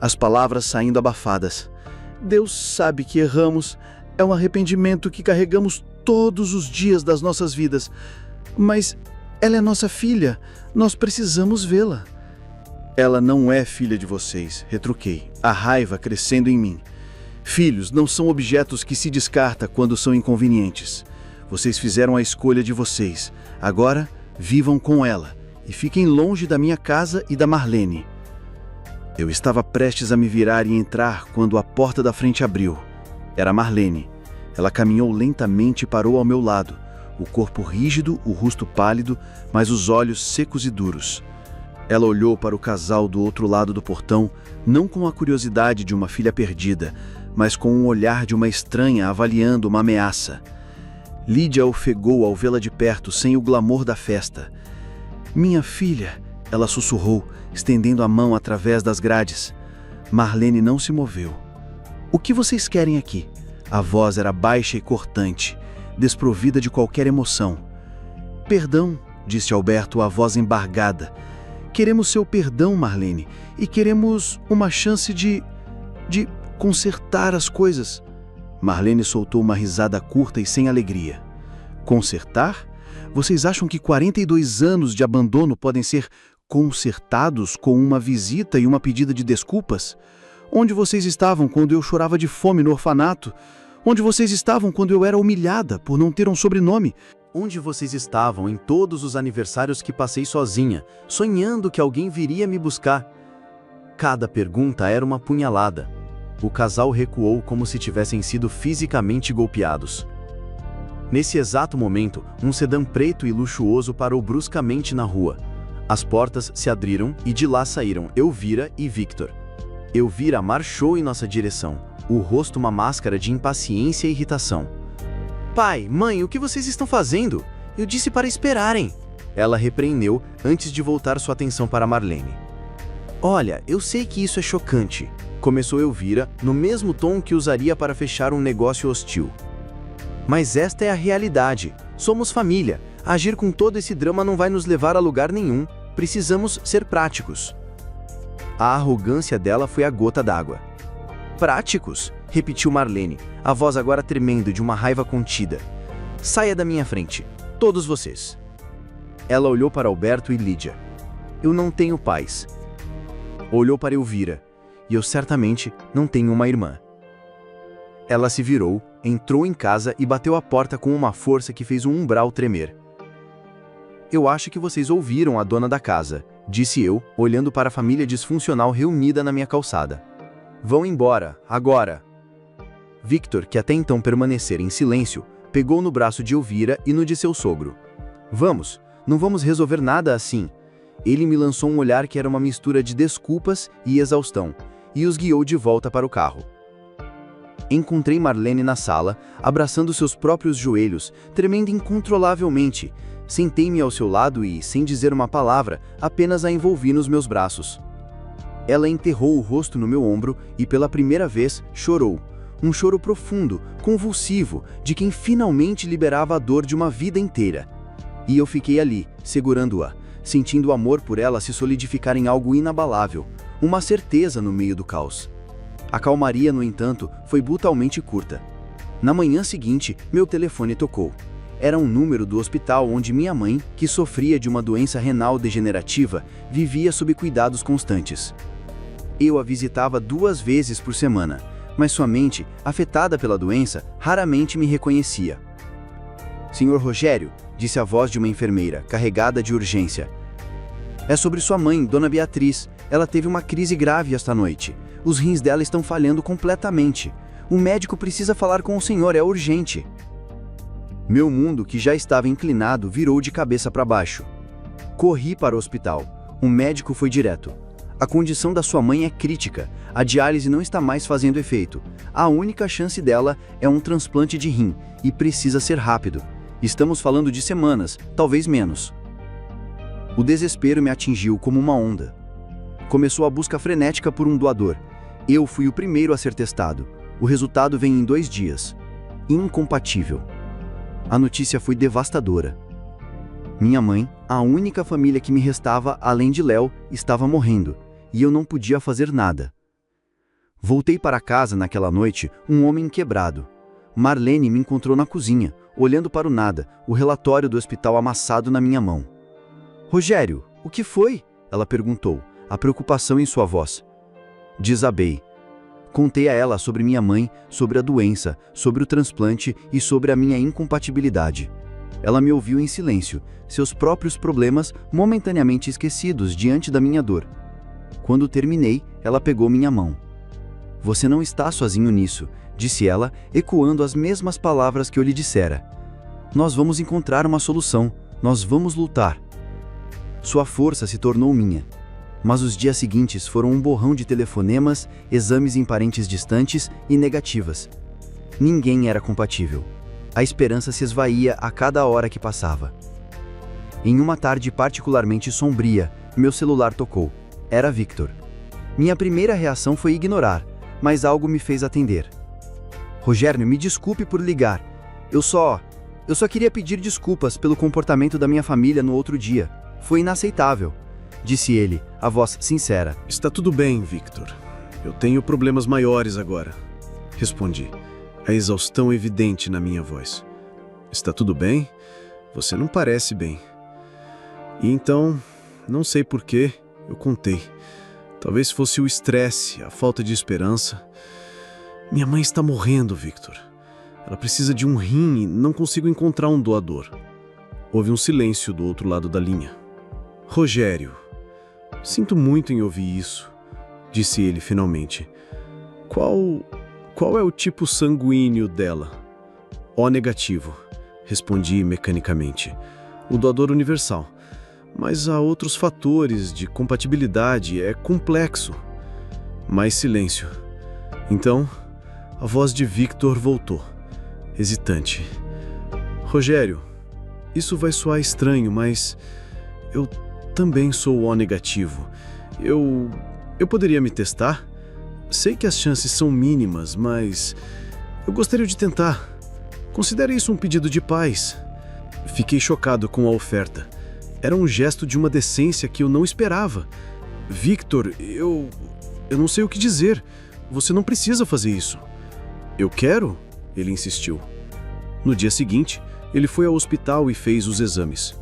as palavras saindo abafadas. "Deus sabe que erramos. É um arrependimento que carregamos todos os dias das nossas vidas. Mas ela é nossa filha. Nós precisamos vê-la." "Ela não é filha de vocês", retruquei, a raiva crescendo em mim. "Filhos não são objetos que se descarta quando são inconvenientes. Vocês fizeram a escolha de vocês. Agora, vivam com ela e fiquem longe da minha casa e da Marlene." Eu estava prestes a me virar e entrar quando a porta da frente abriu. Era Marlene. Ela caminhou lentamente e parou ao meu lado, o corpo rígido, o rosto pálido, mas os olhos secos e duros. Ela olhou para o casal do outro lado do portão, não com a curiosidade de uma filha perdida, mas com o olhar de uma estranha avaliando uma ameaça. Lídia ofegou ao vê-la de perto, sem o glamour da festa. "Minha filha", ela sussurrou, estendendo a mão através das grades. Marlene não se moveu. "O que vocês querem aqui?" A voz era baixa e cortante, desprovida de qualquer emoção. "Perdão", disse Alberto, a voz embargada. "Queremos seu perdão, Marlene, e queremos uma chance de consertar as coisas." Marlene soltou uma risada curta e sem alegria. "Consertar? Vocês acham que 42 anos de abandono podem ser consertados com uma visita e uma pedida de desculpas? Onde vocês estavam quando eu chorava de fome no orfanato? Onde vocês estavam quando eu era humilhada por não ter um sobrenome? Onde vocês estavam em todos os aniversários que passei sozinha, sonhando que alguém viria me buscar?" Cada pergunta era uma punhalada. O casal recuou como se tivessem sido fisicamente golpeados. Nesse exato momento, um sedã preto e luxuoso parou bruscamente na rua. As portas se abriram e de lá saíram Elvira e Victor. Elvira marchou em nossa direção, o rosto uma máscara de impaciência e irritação. "Pai, mãe, o que vocês estão fazendo? Eu disse para esperarem." Ela repreendeu antes de voltar sua atenção para Marlene. "Olha, eu sei que isso é chocante", começou Elvira, no mesmo tom que usaria para fechar um negócio hostil. "Mas esta é a realidade. Somos família. Agir com todo esse drama não vai nos levar a lugar nenhum. Precisamos ser práticos." A arrogância dela foi a gota d'água. "Práticos?", repetiu Marlene, a voz agora tremendo de uma raiva contida. "Saia da minha frente, todos vocês." Ela olhou para Alberto e Lídia. "Eu não tenho pais." Olhou para Elvira. "E eu certamente não tenho uma irmã." Ela se virou, entrou em casa e bateu a porta com uma força que fez o umbral tremer. "Eu acho que vocês ouviram a dona da casa", disse eu, olhando para a família disfuncional reunida na minha calçada. "Vão embora, agora." Victor, que até então permanecera em silêncio, pegou no braço de Elvira e no de seu sogro. "Vamos, não vamos resolver nada assim." Ele me lançou um olhar que era uma mistura de desculpas e exaustão, e os guiou de volta para o carro. Encontrei Marlene na sala, abraçando seus próprios joelhos, tremendo incontrolavelmente. Sentei-me ao seu lado e, sem dizer uma palavra, apenas a envolvi nos meus braços. Ela enterrou o rosto no meu ombro e, pela primeira vez, chorou. Um choro profundo, convulsivo, de quem finalmente liberava a dor de uma vida inteira. E eu fiquei ali, segurando-a, sentindo o amor por ela se solidificar em algo inabalável, uma certeza no meio do caos. A calmaria, no entanto, foi brutalmente curta. Na manhã seguinte, meu telefone tocou. Era um número do hospital onde minha mãe, que sofria de uma doença renal degenerativa, vivia sob cuidados constantes. Eu a visitava 2 vezes por semana, mas sua mente, afetada pela doença, raramente me reconhecia. "Senhor Rogério", disse a voz de uma enfermeira, carregada de urgência. "É sobre sua mãe, Dona Beatriz. Ela teve uma crise grave esta noite. Os rins dela estão falhando completamente. O médico precisa falar com o senhor, é urgente." Meu mundo, que já estava inclinado, virou de cabeça para baixo. Corri para o hospital. Um médico foi direto. "A condição da sua mãe é crítica. A diálise não está mais fazendo efeito. A única chance dela é um transplante de rim, e precisa ser rápido. Estamos falando de semanas, talvez menos." O desespero me atingiu como uma onda. Começou a busca frenética por um doador. Eu fui o primeiro a ser testado. O resultado vem em 2 dias. Incompatível. A notícia foi devastadora. Minha mãe, a única família que me restava além de Léo, estava morrendo, e eu não podia fazer nada. Voltei para casa naquela noite, um homem quebrado. Marlene me encontrou na cozinha, olhando para o nada, o relatório do hospital amassado na minha mão. "Rogério, o que foi?" ela perguntou, a preocupação em sua voz. Desabei. Contei a ela sobre minha mãe, sobre a doença, sobre o transplante e sobre a minha incompatibilidade. Ela me ouviu em silêncio, seus próprios problemas momentaneamente esquecidos diante da minha dor. Quando terminei, ela pegou minha mão. Você não está sozinho nisso, disse ela, ecoando as mesmas palavras que eu lhe dissera. Nós vamos encontrar uma solução, nós vamos lutar. Sua força se tornou minha. Mas os dias seguintes foram um borrão de telefonemas, exames em parentes distantes e negativas. Ninguém era compatível. A esperança se esvaía a cada hora que passava. Em uma tarde particularmente sombria, meu celular tocou. Era Victor. Minha primeira reação foi ignorar, mas algo me fez atender. Rogério, me desculpe por ligar. Eu só queria pedir desculpas pelo comportamento da minha família no outro dia. Foi inaceitável, disse ele, a voz sincera. Está tudo bem, Victor. Eu tenho problemas maiores agora, respondi, a exaustão evidente na minha voz. Está tudo bem? Você não parece bem. E então, não sei porquê, eu contei. Talvez fosse o estresse, a falta de esperança. Minha mãe está morrendo, Victor. Ela precisa de um rim e não consigo encontrar um doador. Houve um silêncio do outro lado da linha. Rogério, sinto muito em ouvir isso, disse ele finalmente. Qual é o tipo sanguíneo dela? O negativo, respondi mecanicamente. O doador universal. Mas há outros fatores de compatibilidade, é complexo. Mais silêncio. Então, a voz de Victor voltou, hesitante. Rogério, isso vai soar estranho, mas eu também sou O negativo. Eu poderia me testar? Sei que as chances são mínimas, mas eu gostaria de tentar. Considere isso um pedido de paz. Fiquei chocado com a oferta. Era um gesto de uma decência que eu não esperava. Victor, eu não sei o que dizer. Você não precisa fazer isso. Eu quero? Ele insistiu. No dia seguinte, ele foi ao hospital e fez os exames.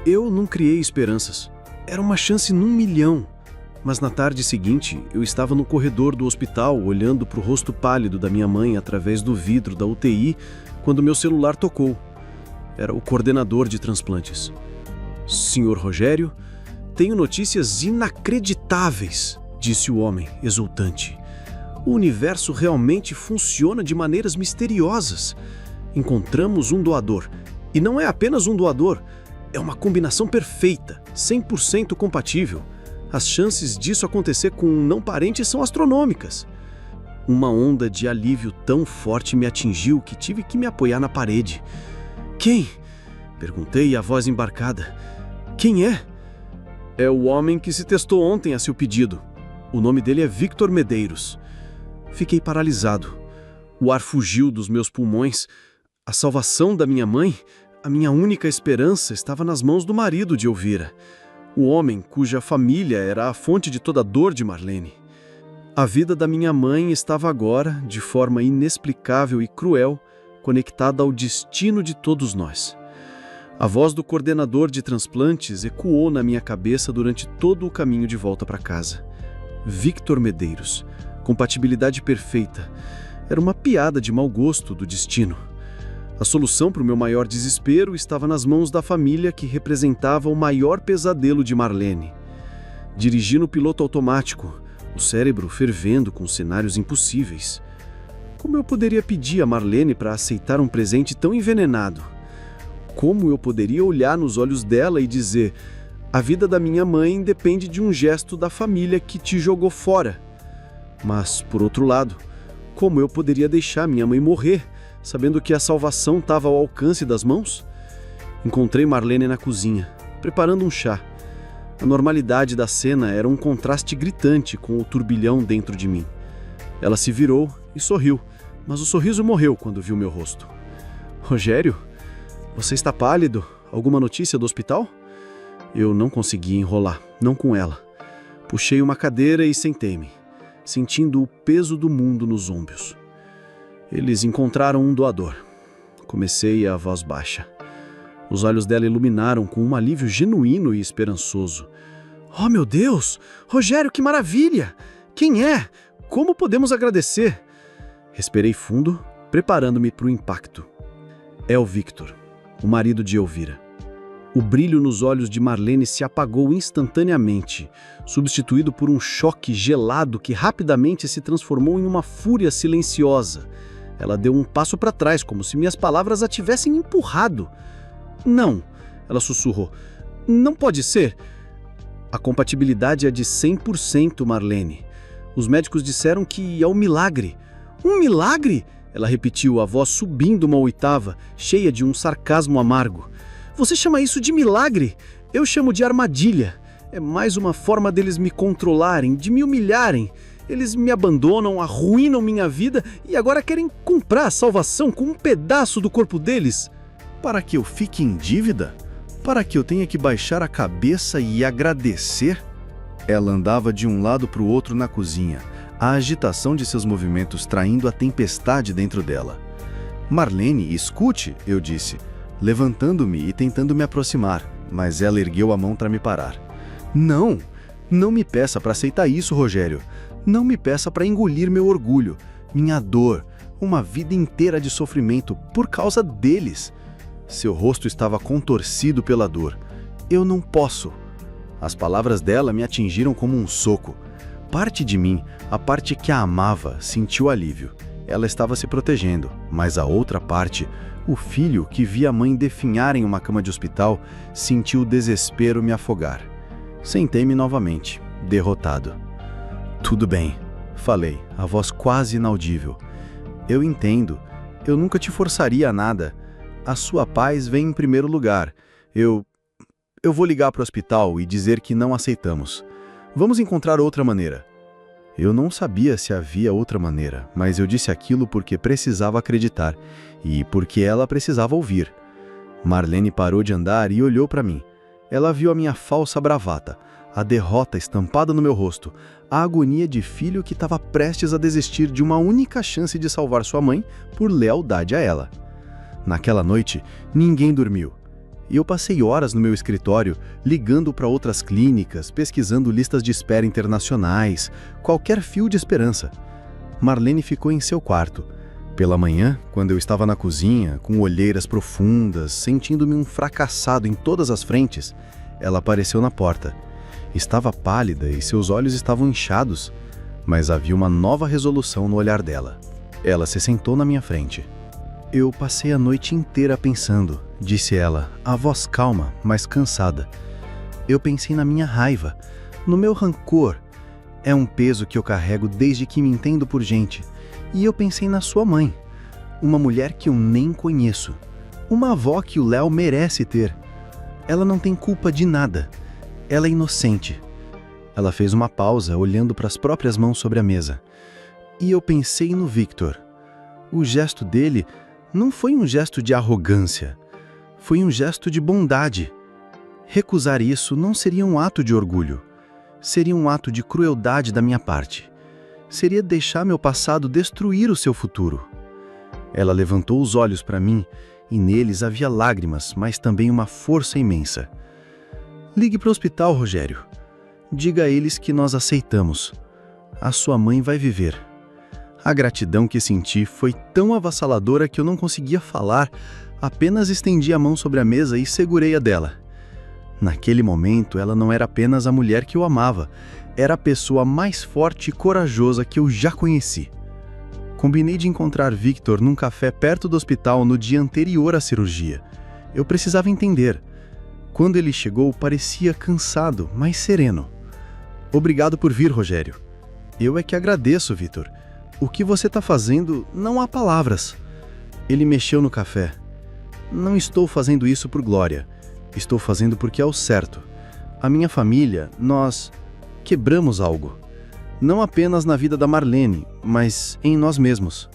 Eu não criei esperanças. Era uma chance num milhão. Mas na tarde seguinte, eu estava no corredor do hospital, olhando para o rosto pálido da minha mãe através do vidro da UTI, quando meu celular tocou. Era o coordenador de transplantes. Senhor Rogério, tenho notícias inacreditáveis, disse o homem, exultante. O universo realmente funciona de maneiras misteriosas. Encontramos um doador. E não é apenas um doador, é uma combinação perfeita, 100% compatível. As chances disso acontecer com um não parente são astronômicas. Uma onda de alívio tão forte me atingiu que tive que me apoiar na parede. Quem? Perguntei, a voz embarcada. Quem é? É o homem que se testou ontem a seu pedido. O nome dele é Victor Medeiros. Fiquei paralisado. O ar fugiu dos meus pulmões. A salvação da minha mãe, a minha única esperança, estava nas mãos do marido de Elvira. O homem cuja família era a fonte de toda a dor de Marlene. A vida da minha mãe estava agora, de forma inexplicável e cruel, conectada ao destino de todos nós. A voz do coordenador de transplantes ecoou na minha cabeça durante todo o caminho de volta para casa. Victor Medeiros, compatibilidade perfeita. Era uma piada de mau gosto do destino. A solução para o meu maior desespero estava nas mãos da família que representava o maior pesadelo de Marlene. Dirigi no piloto automático, o cérebro fervendo com cenários impossíveis. Como eu poderia pedir a Marlene para aceitar um presente tão envenenado? Como eu poderia olhar nos olhos dela e dizer: a vida da minha mãe depende de um gesto da família que te jogou fora? Mas, por outro lado, como eu poderia deixar minha mãe morrer, sabendo que a salvação estava ao alcance das mãos? Encontrei Marlene na cozinha, preparando um chá. A normalidade da cena era um contraste gritante com o turbilhão dentro de mim. Ela se virou e sorriu, mas o sorriso morreu quando viu meu rosto. Rogério? Você está pálido? Alguma notícia do hospital? Eu não consegui enrolar, não com ela. Puxei uma cadeira e sentei-me, sentindo o peso do mundo nos ombros. Eles encontraram um doador. Comecei a voz baixa. Os olhos dela iluminaram com um alívio genuíno e esperançoso. Oh, meu Deus! Rogério, que maravilha! Quem é? Como podemos agradecer? Respirei fundo, preparando-me para o impacto. É o Victor, o marido de Elvira. O brilho nos olhos de Marlene se apagou instantaneamente, substituído por um choque gelado que rapidamente se transformou em uma fúria silenciosa. Ela deu um passo para trás, como se minhas palavras a tivessem empurrado. Não, ela sussurrou. Não pode ser. A compatibilidade é de 100%, Marlene. Os médicos disseram que é um milagre. Um milagre? Ela repetiu, a voz subindo uma oitava, cheia de um sarcasmo amargo. Você chama isso de milagre? Eu chamo de armadilha. É mais uma forma deles me controlarem, de me humilharem. Eles me abandonam, arruinam minha vida e agora querem comprar a salvação com um pedaço do corpo deles. Para que eu fique em dívida? Para que eu tenha que baixar a cabeça e agradecer? Ela andava de um lado para o outro na cozinha, a agitação de seus movimentos traindo a tempestade dentro dela. Marlene, escute, eu disse, levantando-me e tentando me aproximar, mas ela ergueu a mão para me parar. Não, não me peça para aceitar isso, Rogério. Não me peça para engolir meu orgulho, minha dor, uma vida inteira de sofrimento por causa deles. Seu rosto estava contorcido pela dor. Eu não posso. As palavras dela me atingiram como um soco. Parte de mim, a parte que a amava, sentiu alívio. Ela estava se protegendo, mas a outra parte, o filho que via a mãe definhar em uma cama de hospital, sentiu o desespero me afogar. Sentei-me novamente, derrotado. Tudo bem, falei, a voz quase inaudível. Eu entendo, eu nunca te forçaria a nada. A sua paz vem em primeiro lugar. Eu vou ligar para o hospital e dizer que não aceitamos. Vamos encontrar outra maneira. Eu não sabia se havia outra maneira, mas eu disse aquilo porque precisava acreditar e porque ela precisava ouvir. Marlene parou de andar e olhou para mim. Ela viu a minha falsa bravata, a derrota estampada no meu rosto, a agonia de filho que estava prestes a desistir de uma única chance de salvar sua mãe por lealdade a ela. Naquela noite, ninguém dormiu. E eu passei horas no meu escritório, ligando para outras clínicas, pesquisando listas de espera internacionais, qualquer fio de esperança. Marlene ficou em seu quarto. Pela manhã, quando eu estava na cozinha, com olheiras profundas, sentindo-me um fracassado em todas as frentes, ela apareceu na porta. Estava pálida e seus olhos estavam inchados, mas havia uma nova resolução no olhar dela. Ela se sentou na minha frente. Eu passei a noite inteira pensando, disse ela, a voz calma, mas cansada. Eu pensei na minha raiva, no meu rancor. É um peso que eu carrego desde que me entendo por gente. E eu pensei na sua mãe, uma mulher que eu nem conheço, uma avó que o Léo merece ter. Ela não tem culpa de nada. Ela é inocente. Ela fez uma pausa, olhando para as próprias mãos sobre a mesa. E eu pensei no Victor. O gesto dele não foi um gesto de arrogância. Foi um gesto de bondade. Recusar isso não seria um ato de orgulho. Seria um ato de crueldade da minha parte. Seria deixar meu passado destruir o seu futuro. Ela levantou os olhos para mim e neles havia lágrimas, mas também uma força imensa. Ligue para o hospital, Rogério. Diga a eles que nós aceitamos. A sua mãe vai viver. A gratidão que senti foi tão avassaladora que eu não conseguia falar, apenas estendi a mão sobre a mesa e segurei a dela. Naquele momento, ela não era apenas a mulher que eu amava, era a pessoa mais forte e corajosa que eu já conheci. Combinei de encontrar Victor num café perto do hospital no dia anterior à cirurgia. Eu precisava entender. Quando ele chegou, parecia cansado, mas sereno. Obrigado por vir, Rogério. Eu é que agradeço, Victor. O que você está fazendo, não há palavras. Ele mexeu no café. Não estou fazendo isso por glória. Estou fazendo porque é o certo. A minha família, nós quebramos algo. Não apenas na vida da Marlene, mas em nós mesmos.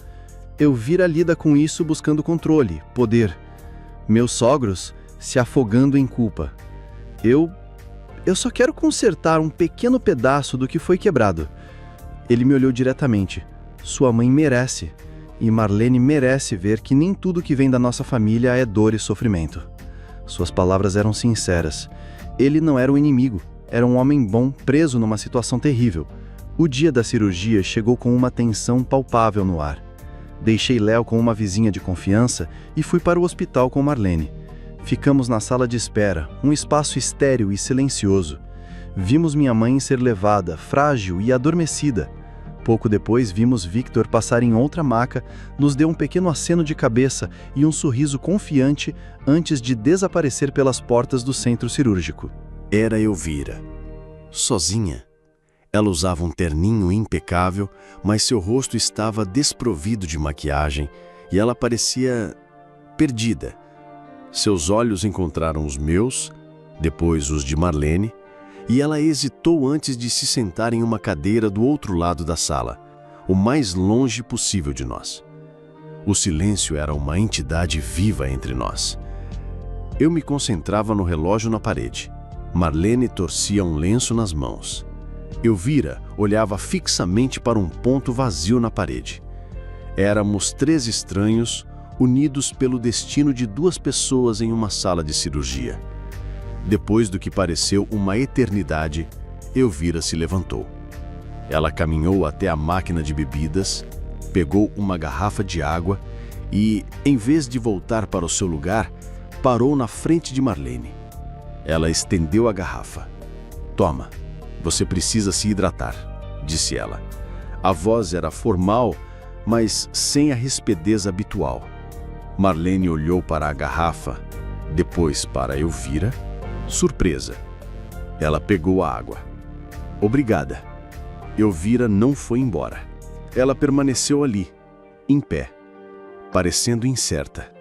Elvira lida com isso buscando controle, poder. Meus sogros se afogando em culpa. Eu só quero consertar um pequeno pedaço do que foi quebrado. Ele me olhou diretamente. Sua mãe merece. E Marlene merece ver que nem tudo que vem da nossa família é dor e sofrimento. Suas palavras eram sinceras. Ele não era um inimigo. Era um homem bom, preso numa situação terrível. O dia da cirurgia chegou com uma tensão palpável no ar. Deixei Léo com uma vizinha de confiança e fui para o hospital com Marlene. Ficamos na sala de espera, um espaço estéril e silencioso. Vimos minha mãe ser levada, frágil e adormecida. Pouco depois vimos Victor passar em outra maca, nos deu um pequeno aceno de cabeça e um sorriso confiante antes de desaparecer pelas portas do centro cirúrgico. Era Elvira. Sozinha. Ela usava um terninho impecável, mas seu rosto estava desprovido de maquiagem e ela parecia perdida. Seus olhos encontraram os meus, depois os de Marlene, e ela hesitou antes de se sentar em uma cadeira do outro lado da sala, o mais longe possível de nós. O silêncio era uma entidade viva entre nós. Eu me concentrava no relógio na parede. Marlene torcia um lenço nas mãos. Elvira olhava fixamente para um ponto vazio na parede. Éramos 3 estranhos, unidos pelo destino de 2 pessoas em uma sala de cirurgia. Depois do que pareceu uma eternidade, Elvira se levantou. Ela caminhou até a máquina de bebidas, pegou uma garrafa de água e, em vez de voltar para o seu lugar, parou na frente de Marlene. Ela estendeu a garrafa. "Toma, você precisa se hidratar", disse ela. A voz era formal, mas sem a rispidez habitual. Marlene olhou para a garrafa, depois para Elvira, surpresa. Ela pegou a água. "Obrigada." Elvira não foi embora. Ela permaneceu ali, em pé, parecendo incerta.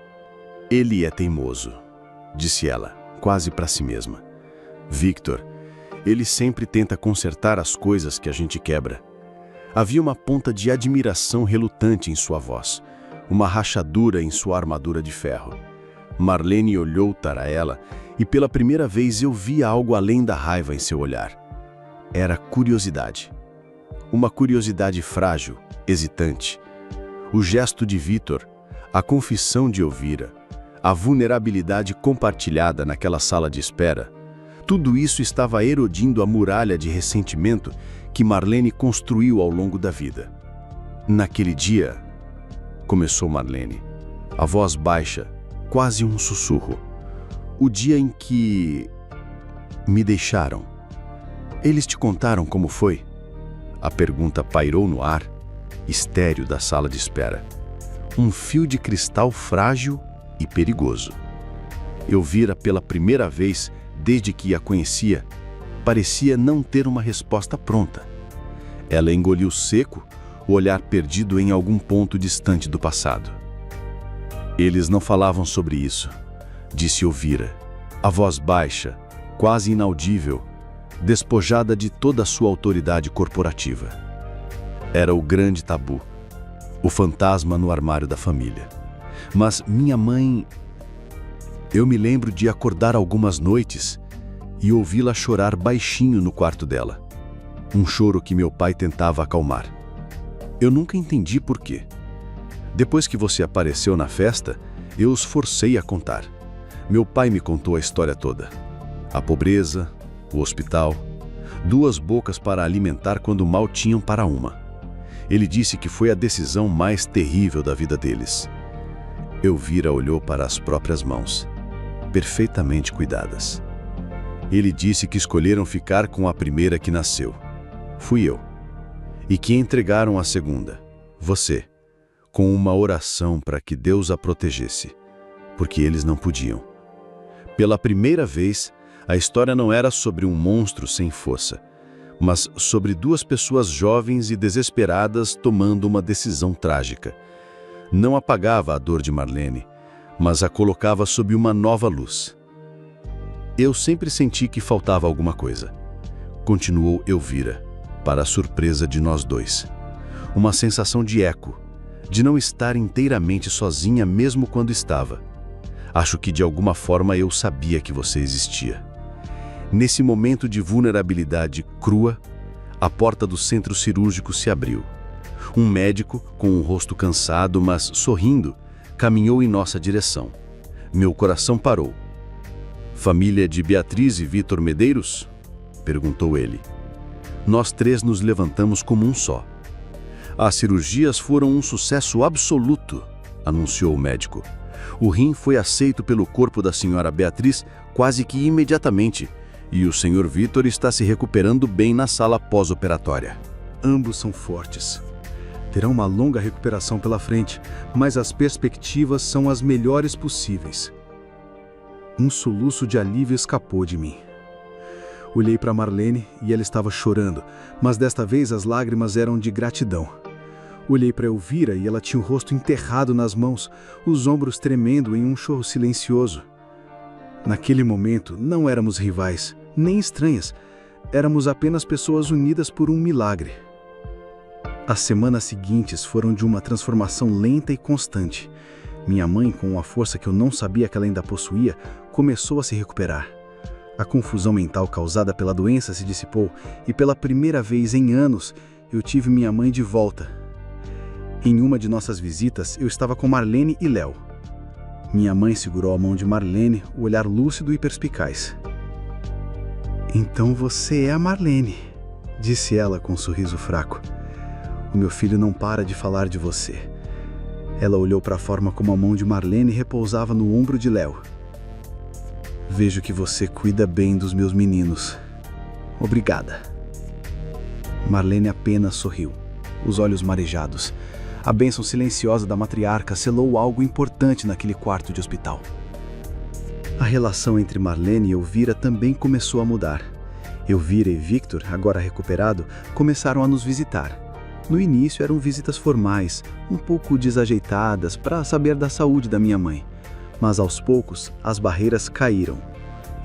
"Ele é teimoso", disse ela, quase para si mesma. "Victor, ele sempre tenta consertar as coisas que a gente quebra." Havia uma ponta de admiração relutante em sua voz, uma rachadura em sua armadura de ferro. Marlene olhou para ela e pela primeira vez eu vi algo além da raiva em seu olhar. Era curiosidade. Uma curiosidade frágil, hesitante. O gesto de Victor, a confissão de Elvira, a vulnerabilidade compartilhada naquela sala de espera, tudo isso estava erodindo a muralha de ressentimento que Marlene construiu ao longo da vida. "Naquele dia", começou Marlene, a voz baixa, quase um sussurro. "O dia em que me deixaram. Eles te contaram como foi?" A pergunta pairou no ar, estéril da sala de espera. Um fio de cristal frágil e perigoso. Elvira, pela primeira vez desde que a conhecia, parecia não ter uma resposta pronta. Ela engoliu seco, o olhar perdido em algum ponto distante do passado. "Eles não falavam sobre isso", disse Elvira, a voz baixa, quase inaudível, despojada de toda a sua autoridade corporativa. Era o grande tabu, o fantasma no armário da família. "Mas minha mãe... Eu me lembro de acordar algumas noites e ouvi-la chorar baixinho no quarto dela. Um choro que meu pai tentava acalmar. Eu nunca entendi por quê. Depois que você apareceu na festa, eu os forcei a contar. Meu pai me contou a história toda. A pobreza, o hospital, 2 bocas para alimentar quando mal tinham para uma. Ele disse que foi a decisão mais terrível da vida deles." Elvira olhou para as próprias mãos, perfeitamente cuidadas. "Ele disse que escolheram ficar com a primeira que nasceu. Fui eu. E que entregaram a segunda, você, com uma oração para que Deus a protegesse, porque eles não podiam. Pela primeira vez, a história não era sobre um monstro sem força, mas sobre 2 pessoas jovens e desesperadas tomando uma decisão trágica. Não apagava a dor de Marlene, mas a colocava sob uma nova luz. Eu sempre senti que faltava alguma coisa", continuou Elvira, para a surpresa de nós 2. "Uma sensação de eco, de não estar inteiramente sozinha mesmo quando estava. Acho que de alguma forma eu sabia que você existia." Nesse momento de vulnerabilidade crua, a porta do centro cirúrgico se abriu. Um médico, com um rosto cansado, mas sorrindo, caminhou em nossa direção. Meu coração parou. "Família de Beatriz e Victor Medeiros?" perguntou ele. Nós 3 nos levantamos como um só. "As cirurgias foram um sucesso absoluto", anunciou o médico. O rim foi aceito pelo corpo da senhora Beatriz quase que imediatamente, e o Sr. Vitor está se recuperando bem na sala pós-operatória. Ambos são fortes. Terão uma longa recuperação pela frente, mas as perspectivas são as melhores possíveis. Um soluço de alívio escapou de mim. Olhei para Marlene e ela estava chorando, mas desta vez as lágrimas eram de gratidão. Olhei para Elvira e ela tinha o rosto enterrado nas mãos, os ombros tremendo em um choro silencioso. Naquele momento, não éramos rivais, nem estranhas. Éramos apenas pessoas unidas por um milagre. As semanas seguintes foram de uma transformação lenta e constante. Minha mãe, com uma força que eu não sabia que ela ainda possuía, começou a se recuperar. A confusão mental causada pela doença se dissipou e pela primeira vez em anos eu tive minha mãe de volta. Em uma de nossas visitas, eu estava com Marlene e Léo. Minha mãe segurou a mão de Marlene, o olhar lúcido e perspicaz. "Então você é a Marlene", disse ela com um sorriso fraco. "O meu filho não para de falar de você." Ela olhou para a forma como a mão de Marlene repousava no ombro de Léo. "Vejo que você cuida bem dos meus meninos. Obrigada." Marlene apenas sorriu, os olhos marejados. A bênção silenciosa da matriarca selou algo importante naquele quarto de hospital. A relação entre Marlene e Elvira também começou a mudar. Elvira e Victor, agora recuperado, começaram a nos visitar. No início eram visitas formais, um pouco desajeitadas para saber da saúde da minha mãe. Mas aos poucos, as barreiras caíram.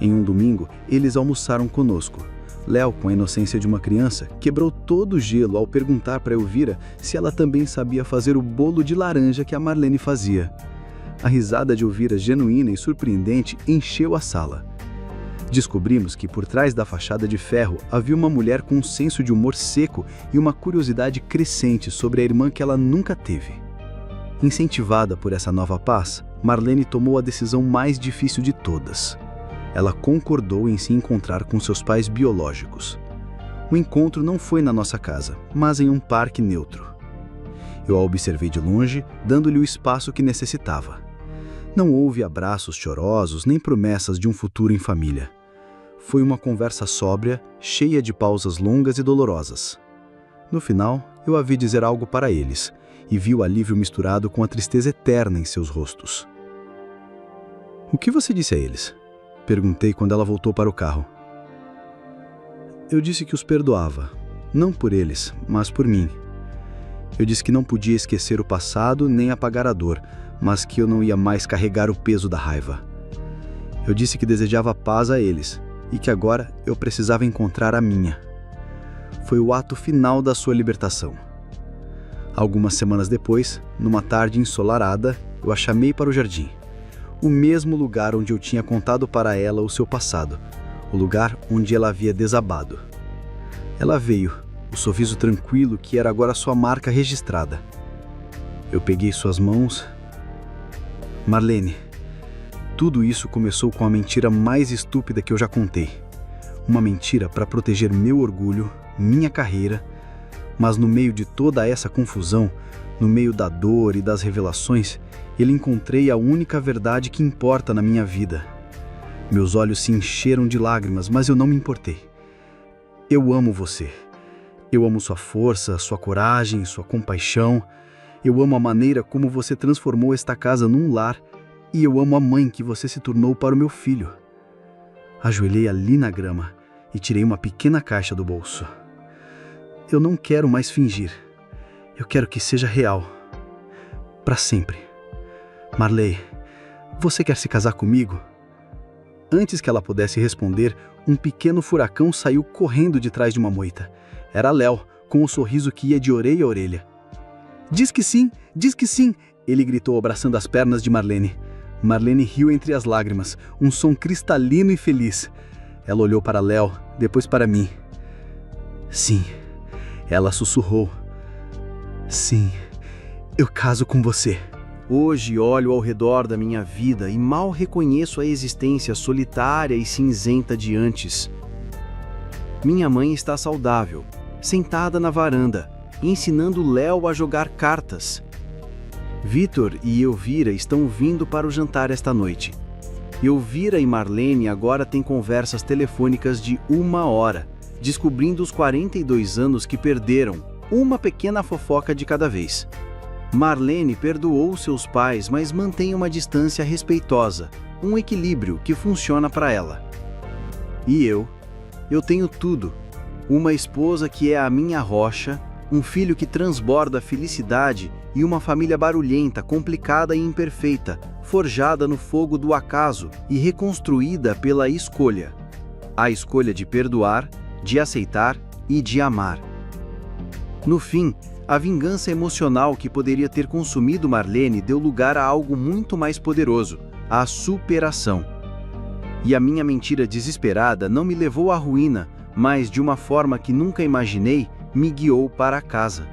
Em um domingo, eles almoçaram conosco. Léo, com a inocência de uma criança, quebrou todo o gelo ao perguntar para Elvira se ela também sabia fazer o bolo de laranja que a Marlene fazia. A risada de Elvira, genuína e surpreendente, encheu a sala. Descobrimos que por trás da fachada de ferro havia uma mulher com um senso de humor seco e uma curiosidade crescente sobre a irmã que ela nunca teve. Incentivada por essa nova paz, Marlene tomou a decisão mais difícil de todas. Ela concordou em se encontrar com seus pais biológicos. O encontro não foi na nossa casa, mas em um parque neutro. Eu a observei de longe, dando-lhe o espaço que necessitava. Não houve abraços chorosos nem promessas de um futuro em família. Foi uma conversa sóbria, cheia de pausas longas e dolorosas. No final, eu a vi dizer algo para eles, e vi o alívio misturado com a tristeza eterna em seus rostos. "O que você disse a eles?" Perguntei quando ela voltou para o carro. "Eu disse que os perdoava, não por eles, mas por mim. Eu disse que não podia esquecer o passado nem apagar a dor, mas que eu não ia mais carregar o peso da raiva. Eu disse que desejava paz a eles e que agora eu precisava encontrar a minha. Foi o ato final da sua libertação." Algumas semanas depois, numa tarde ensolarada, eu a chamei para o jardim. O mesmo lugar onde eu tinha contado para ela o seu passado, o lugar onde ela havia desabado. Ela veio, o sorriso tranquilo que era agora sua marca registrada. Eu peguei suas mãos. "Marlene, tudo isso começou com a mentira mais estúpida que eu já contei. Uma mentira para proteger meu orgulho, minha carreira, mas no meio de toda essa confusão, no meio da dor e das revelações, eu encontrei a única verdade que importa na minha vida. Meus olhos se encheram de lágrimas, mas eu não me importei. Eu amo você. Eu amo sua força, sua coragem, sua compaixão. Eu amo a maneira como você transformou esta casa num lar e eu amo a mãe que você se tornou para o meu filho." Ajoelhei ali na grama e tirei uma pequena caixa do bolso. "Eu não quero mais fingir. Eu quero que seja real. Para sempre. Marley, você quer se casar comigo?" Antes que ela pudesse responder, um pequeno furacão saiu correndo de trás de uma moita. Era Léo, com um sorriso que ia de orelha a orelha. Diz que sim, ele gritou abraçando as pernas de Marlene. Marlene riu entre as lágrimas, um som cristalino e feliz. Ela olhou para Léo, depois para mim. "Sim", ela sussurrou. "Sim, eu caso com você." Hoje olho ao redor da minha vida e mal reconheço a existência solitária e cinzenta de antes. Minha mãe está saudável, sentada na varanda, ensinando Léo a jogar cartas. Vitor e Elvira estão vindo para o jantar esta noite. Elvira e Marlene agora têm conversas telefônicas de 1 hora, descobrindo os 42 anos que perderam, uma pequena fofoca de cada vez. Marlene perdoou seus pais, mas mantém uma distância respeitosa, um equilíbrio que funciona para ela. E eu tenho tudo. Uma esposa que é a minha rocha, um filho que transborda felicidade e uma família barulhenta, complicada e imperfeita, forjada no fogo do acaso e reconstruída pela escolha. A escolha de perdoar, de aceitar e de amar. No fim, a vingança emocional que poderia ter consumido Marlene deu lugar a algo muito mais poderoso, a superação. E a minha mentira desesperada não me levou à ruína, mas de uma forma que nunca imaginei, me guiou para casa.